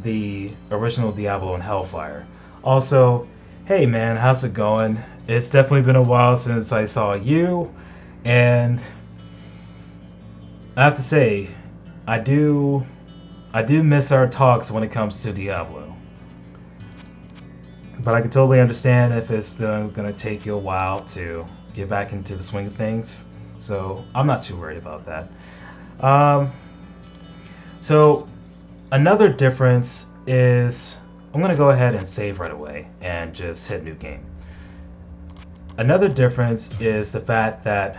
the original Diablo and Hellfire. Also, hey man, how's it going? It's definitely been a while since I saw you, and I have to say, I do miss our talks when it comes to Diablo. But I can totally understand if it's going to take you a while to get back into the swing of things. So I'm not too worried about that. So another difference is, I'm going to go ahead and save right away and just hit new game. Another difference is the fact that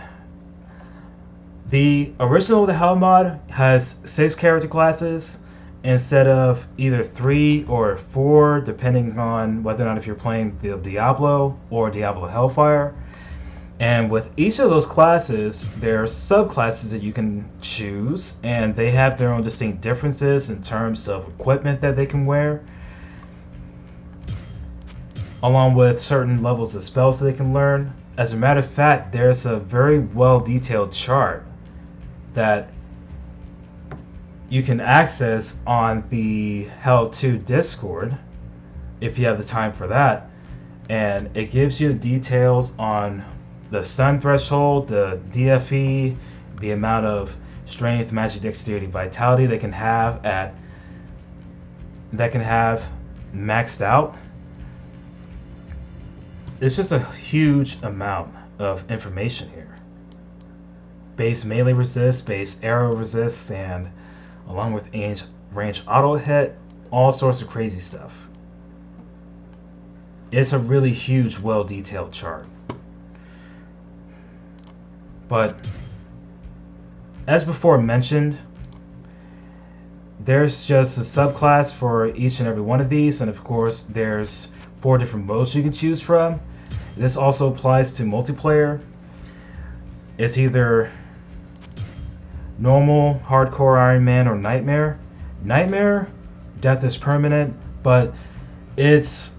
the original The Hell mod has 6 character classes instead of either 3 or 4, depending on whether or not if you're playing the Diablo or Diablo Hellfire. And with each of those classes, there are subclasses that you can choose, and they have their own distinct differences in terms of equipment that they can wear, along with certain levels of spells that they can learn. As a matter of fact, there's a very well detailed chart that you can access on the Hell 2 Discord if you have the time for that, and it gives you the details on the stun threshold, the DFE, the amount of strength, magic, dexterity, vitality they can have maxed out. It's just a huge amount of information here. Base melee resist, base arrow resist, and along with range auto hit, all sorts of crazy stuff. It's a really huge, well detailed chart. But as before mentioned, there's just a subclass for each and every one of these, and of course there's 4 different modes you can choose from. This also applies to multiplayer. It's either normal, hardcore Iron Man, or Nightmare. Nightmare, death is permanent, but it's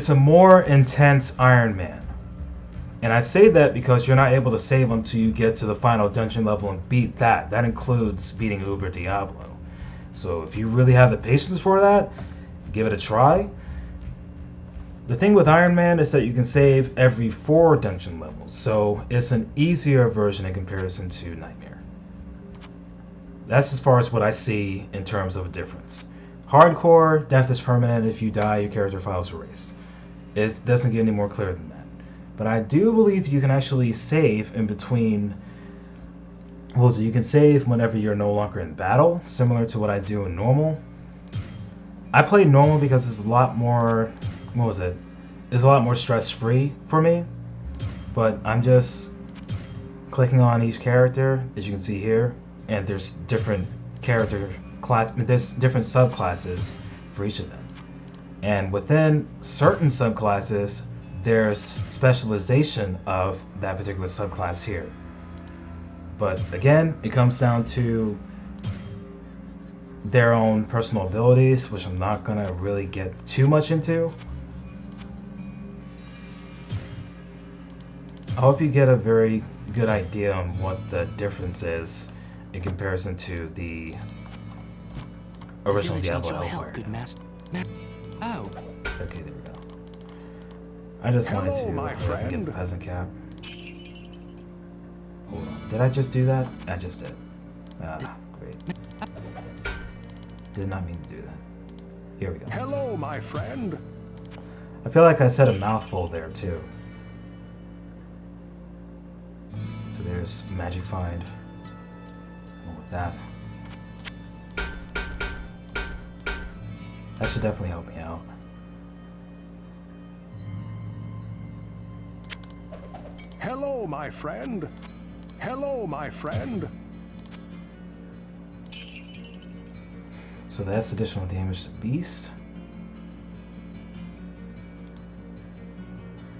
a more intense Iron Man. And I say that because you're not able to save until you get to the final dungeon level and beat that. That includes beating Uber Diablo. So if you really have the patience for that, give it a try. The thing with Iron Man is that you can save every 4 dungeon levels, so it's an easier version in comparison to Nightmare. That's as far as what I see in terms of a difference. Hardcore, death is permanent. If you die, your character file is erased. It doesn't get any more clear than that. But I do believe you can actually save in between. Well, so you can save whenever you're no longer in battle, similar to what I do in normal. I play normal because it's a lot more. What was it? It's a lot more stress-free for me. But I'm just clicking on each character, as you can see here, and there's different character class. There's different subclasses for each of them, and within certain subclasses, there's specialization of that particular subclass here. But again, it comes down to their own personal abilities, which I'm not gonna really get too much into. I hope you get a very good idea on what the difference is in comparison to the original Diablo Hellfire. Good master. Oh. Okay, there we go. I just wanted Hello, my to friend. get the peasant cap. Hold on. Did I just do that? I just did. Ah, great. Did not mean to do that. Here we go. Hello, my friend. I feel like I said a mouthful there too. So there's Magic Find. Along with that. That should definitely help me out. Hello, my friend. Hello, my friend. So that's additional damage to Beast.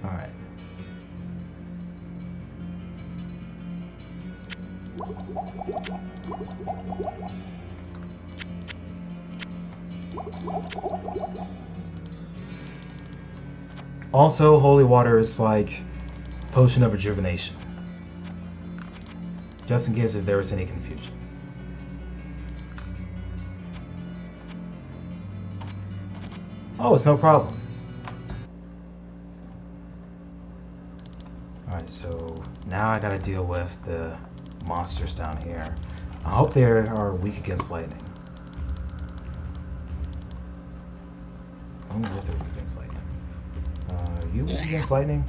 Alright. Also, holy water is like potion of rejuvenation. Just in case if there was any confusion. Oh, it's no problem. Alright, so now I gotta deal with the monsters down here. I hope they are weak against lightning. I wonder if they're weak against lightning. Are you weak against lightning?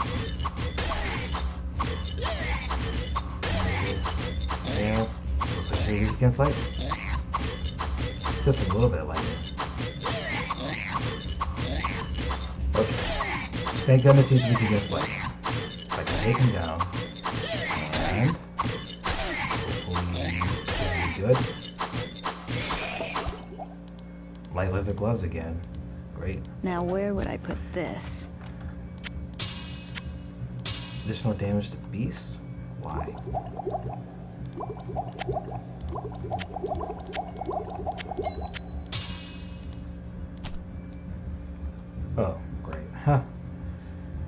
Yeah, looks like you're weak against lightning. Just a little bit of lightning. Okay. Thank goodness he's weak against lightning. I can take him down. And hopefully he'll be good. Light leather gloves again. Great. Now where would I put this? Additional damage to beasts? Why? Oh, great. Huh.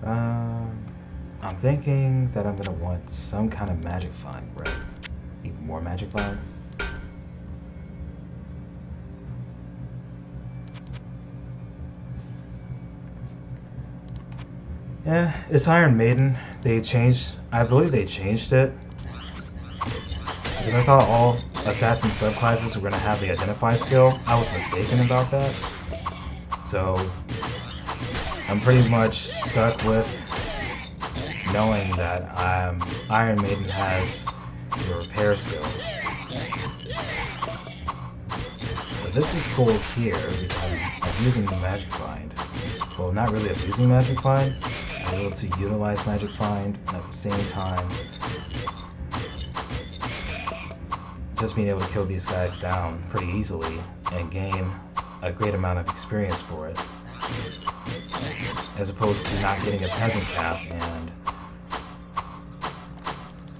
I'm thinking that I'm gonna want some kind of magic find, right? Even more magic find? Yeah, it's Iron Maiden. They changed, I believe they changed it. Because I thought all assassin subclasses were gonna have the identify skill. I was mistaken about that. So, I'm pretty much stuck with knowing that Iron Maiden has the repair skill. But this is cool here because I'm using the Magic Find. Well, not really abusing Magic Find. I'm able to utilize Magic Find and at the same time just being able to kill these guys down pretty easily and gain a great amount of experience for it. As opposed to not getting a peasant cap and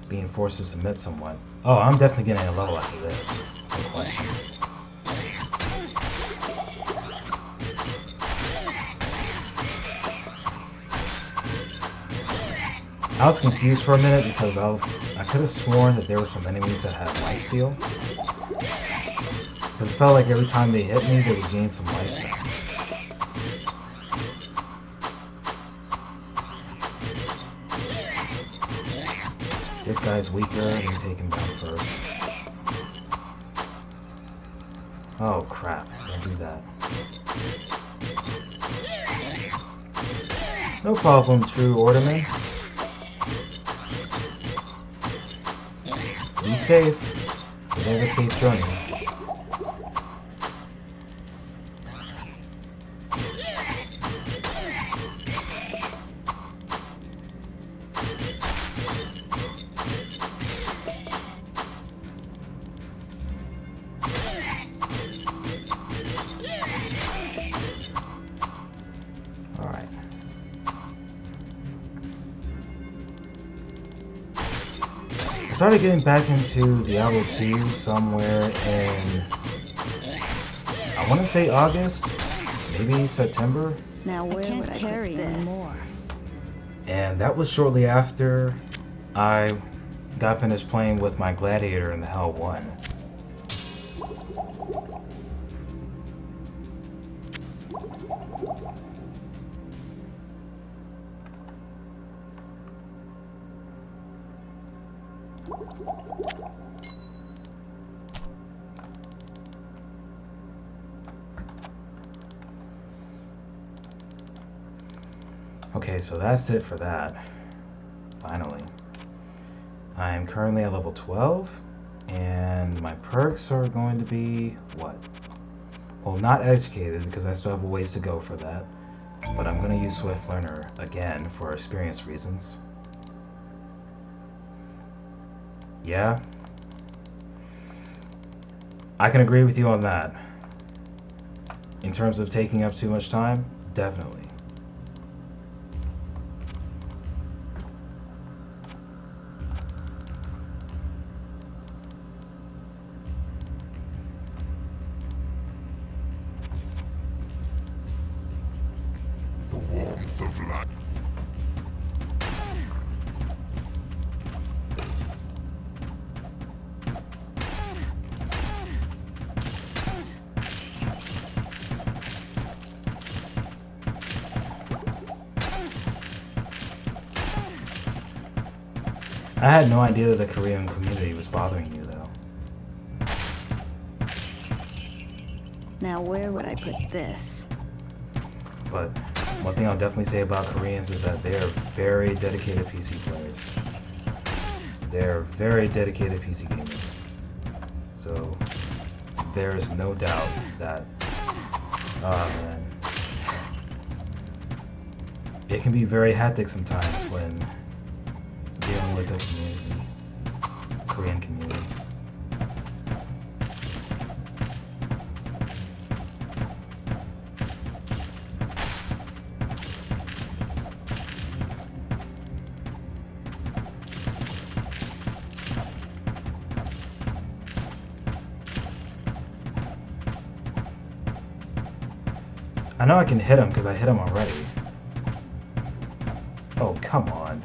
being forced to submit somewhat. Oh, I'm definitely getting a level after this. No question. I was confused for a minute because I could have sworn that there were some enemies that had lifesteal. Because it felt like every time they hit me, they would gain some life back. This guy's weaker, let me take him down first. Oh crap, don't do that. No problem, true orderman. Be safe. We have a safe journey. Alright. I started getting back into Diablo 2 somewhere in, I want to say August, maybe September, Now where would I carry put this? anymore. and that was shortly after I got finished playing with my gladiator in the Hell 1. Okay, so that's it for that. Finally. I am currently at level 12, and my perks are going to be what? Well, not educated, because I still have a ways to go for that. But I'm going to use Swift Learner again for experience reasons. Yeah. I can agree with you on that. In terms of taking up too much time, definitely. The warmth of life. I had no idea that the Korean community was bothering you, though. Now where would I put this? But one thing I'll definitely say about Koreans is that they are very dedicated PC players. They're very dedicated PC gamers. So there is no doubt that, oh man, it can be very hectic sometimes when dealing with the community, Korean community. I know I can hit him because I hit him already. Oh, come on.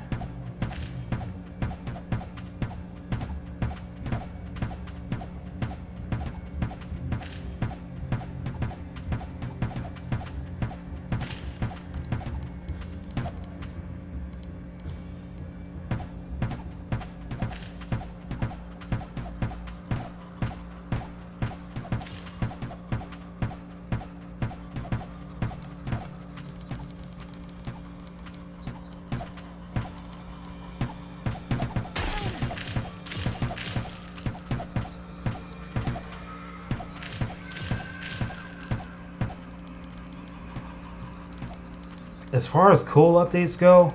As far as cool updates go,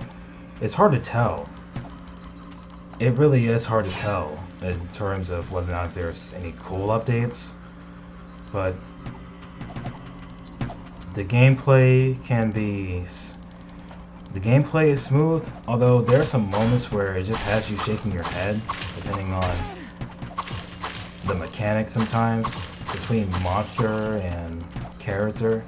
it's hard to tell. It really is hard to tell in terms of whether or not there's any cool updates. But the gameplay is smooth, although there are some moments where it just has you shaking your head, depending on the mechanics sometimes between monster and character.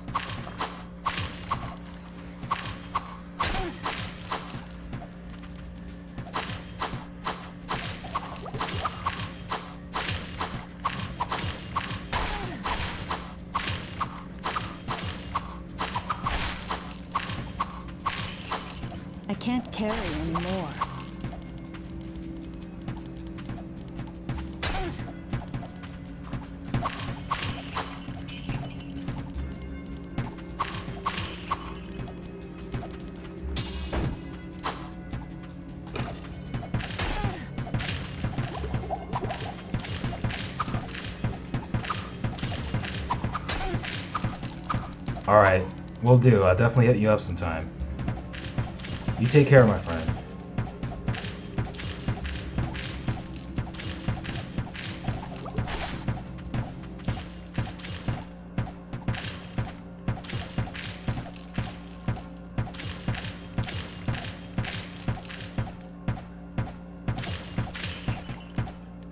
I can't carry anymore. Alright, will do. I'll definitely hit you up sometime. You take care, my friend.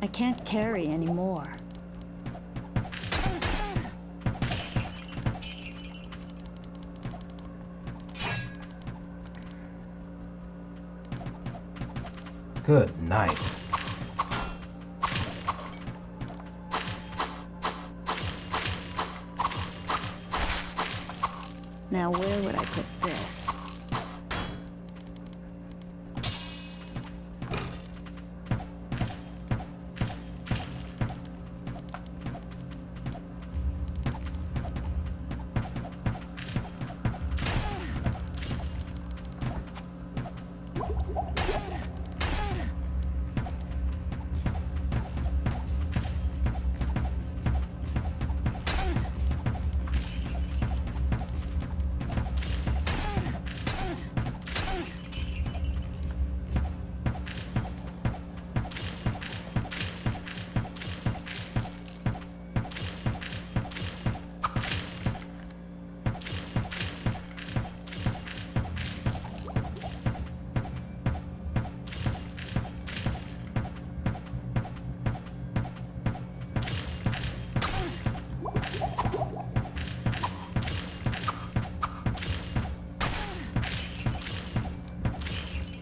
I can't carry anymore. Good night. Now where would I put this?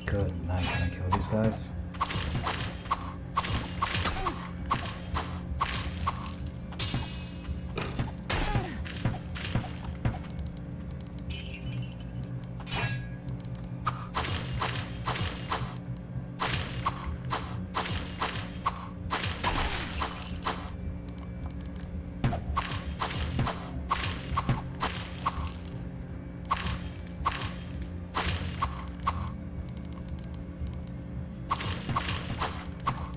Good night. Can I kill these guys?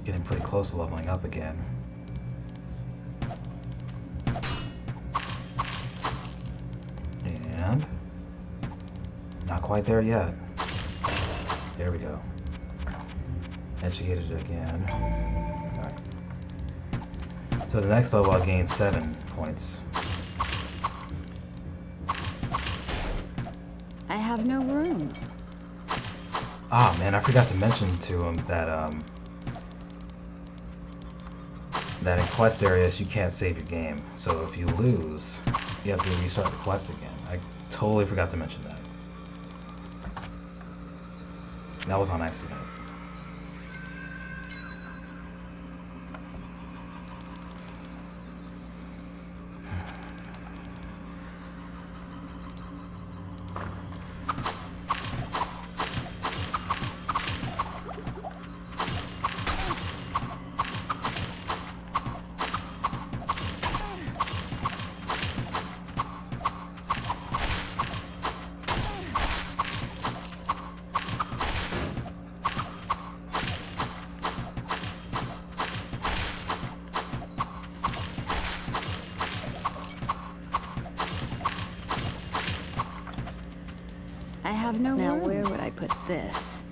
Getting pretty close to leveling up again. And not quite there yet. There we go. Educated again. Alright. So the next level I'll gain 7 points. I have no room. Ah man, I forgot to mention to him that in quest areas you can't save your game. So if you lose, you have to restart the quest again. I totally forgot to mention that. That was on accident. I have no room. Now where would I put this?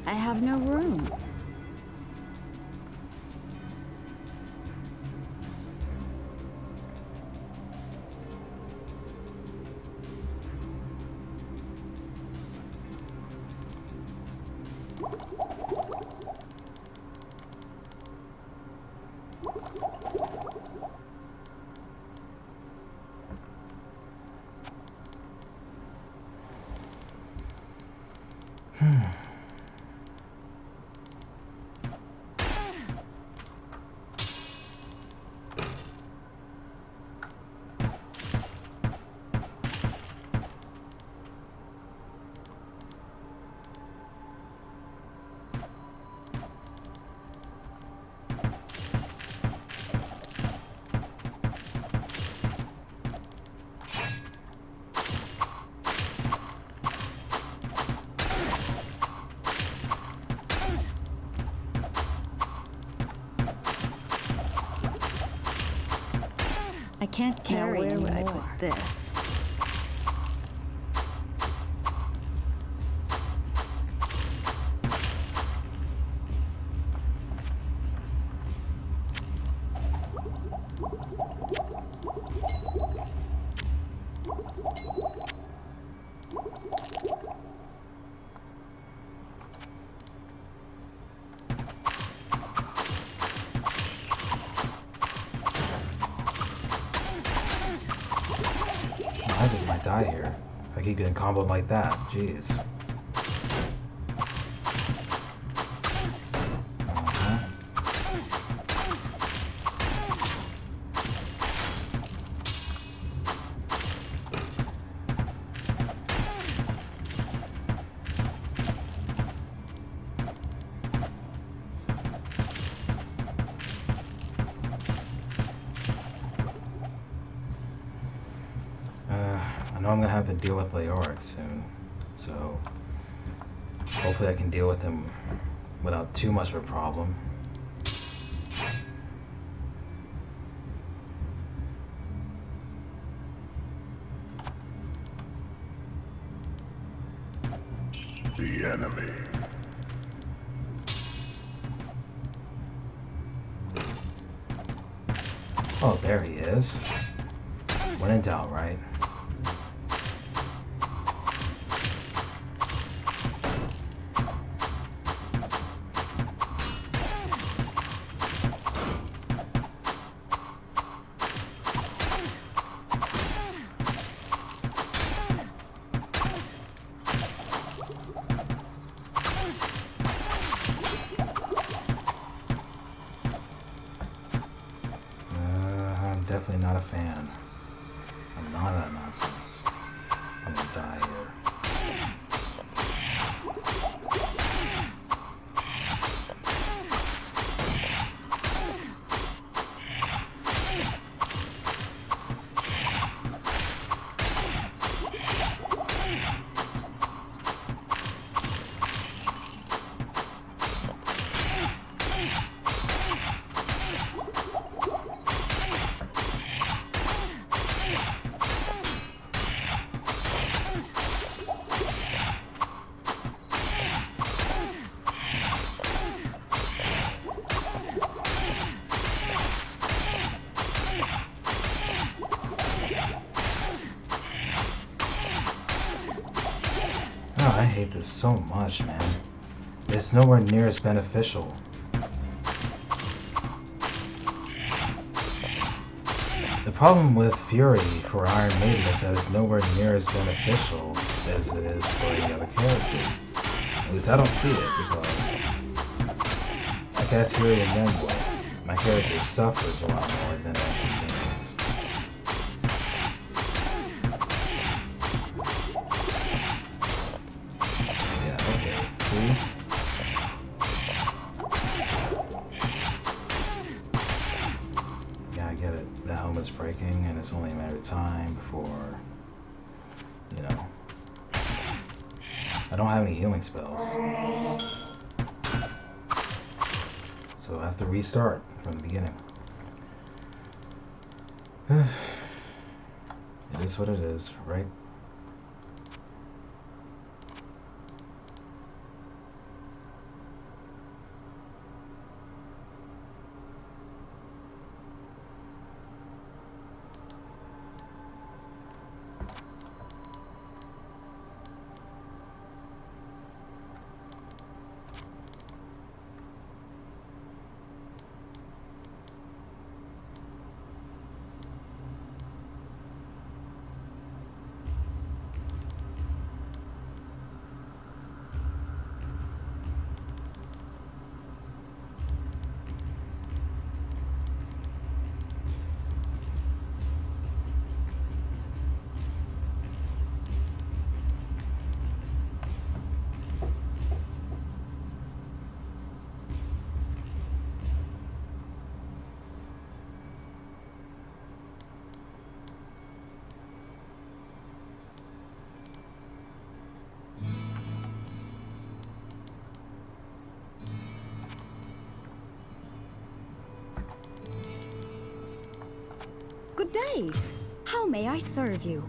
I have no room. I can't carry where would I anymore. put this? I just might die here. If I keep getting comboed like that, jeez. I know I'm gonna have to deal with Leoric soon, so hopefully I can deal with him without too much of a problem. The enemy. Oh, there he is. When in doubt, right? I'm definitely not a fan. I'm not that nonsense. I'm gonna die here. Oh, I hate this so much, man. It's nowhere near as beneficial. The problem with Fury for Iron Maiden is that it's nowhere near as beneficial as it is for the other character. At least I don't see it, because I cast Fury and then what? My character suffers a lot more than it gains. Yeah, okay, see? Yeah, I get it. The helmet's breaking, and it's only a matter of time before, you know, I don't have any healing spells. So I have to restart from the beginning. It is what it is, right? Good day. How may I serve you?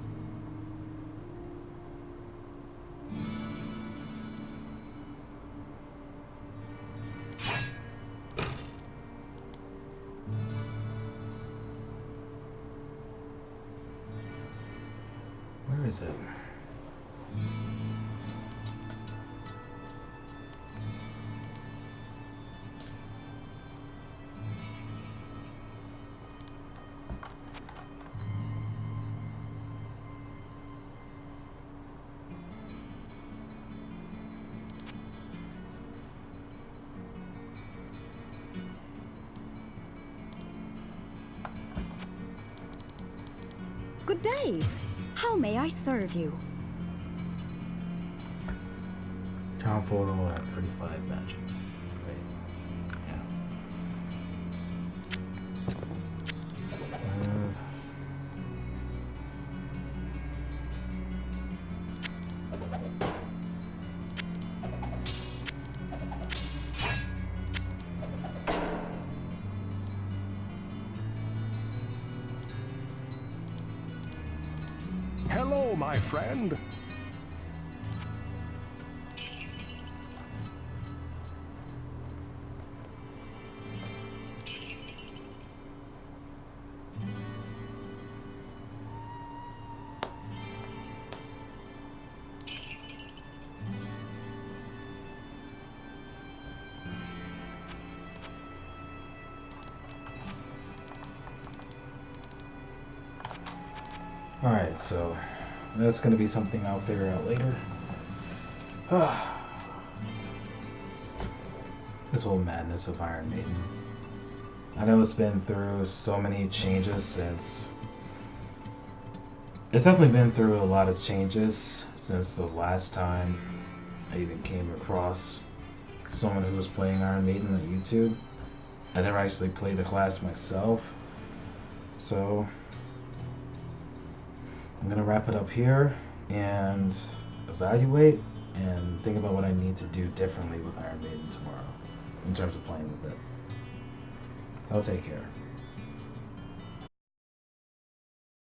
Where is it? Good day. How may I serve you? Town portal at 35 magic. Wait. Yeah. Hello, my friend. Alright, so that's going to be something I'll figure out later. This whole madness of Iron Maiden. I know it's been through so many changes since... It's definitely been through a lot of changes since the last time I even came across someone who was playing Iron Maiden on YouTube. I never actually played the class myself. So I'm gonna wrap it up here and evaluate and think about what I need to do differently with Iron Maiden tomorrow in terms of playing with it. I'll take care.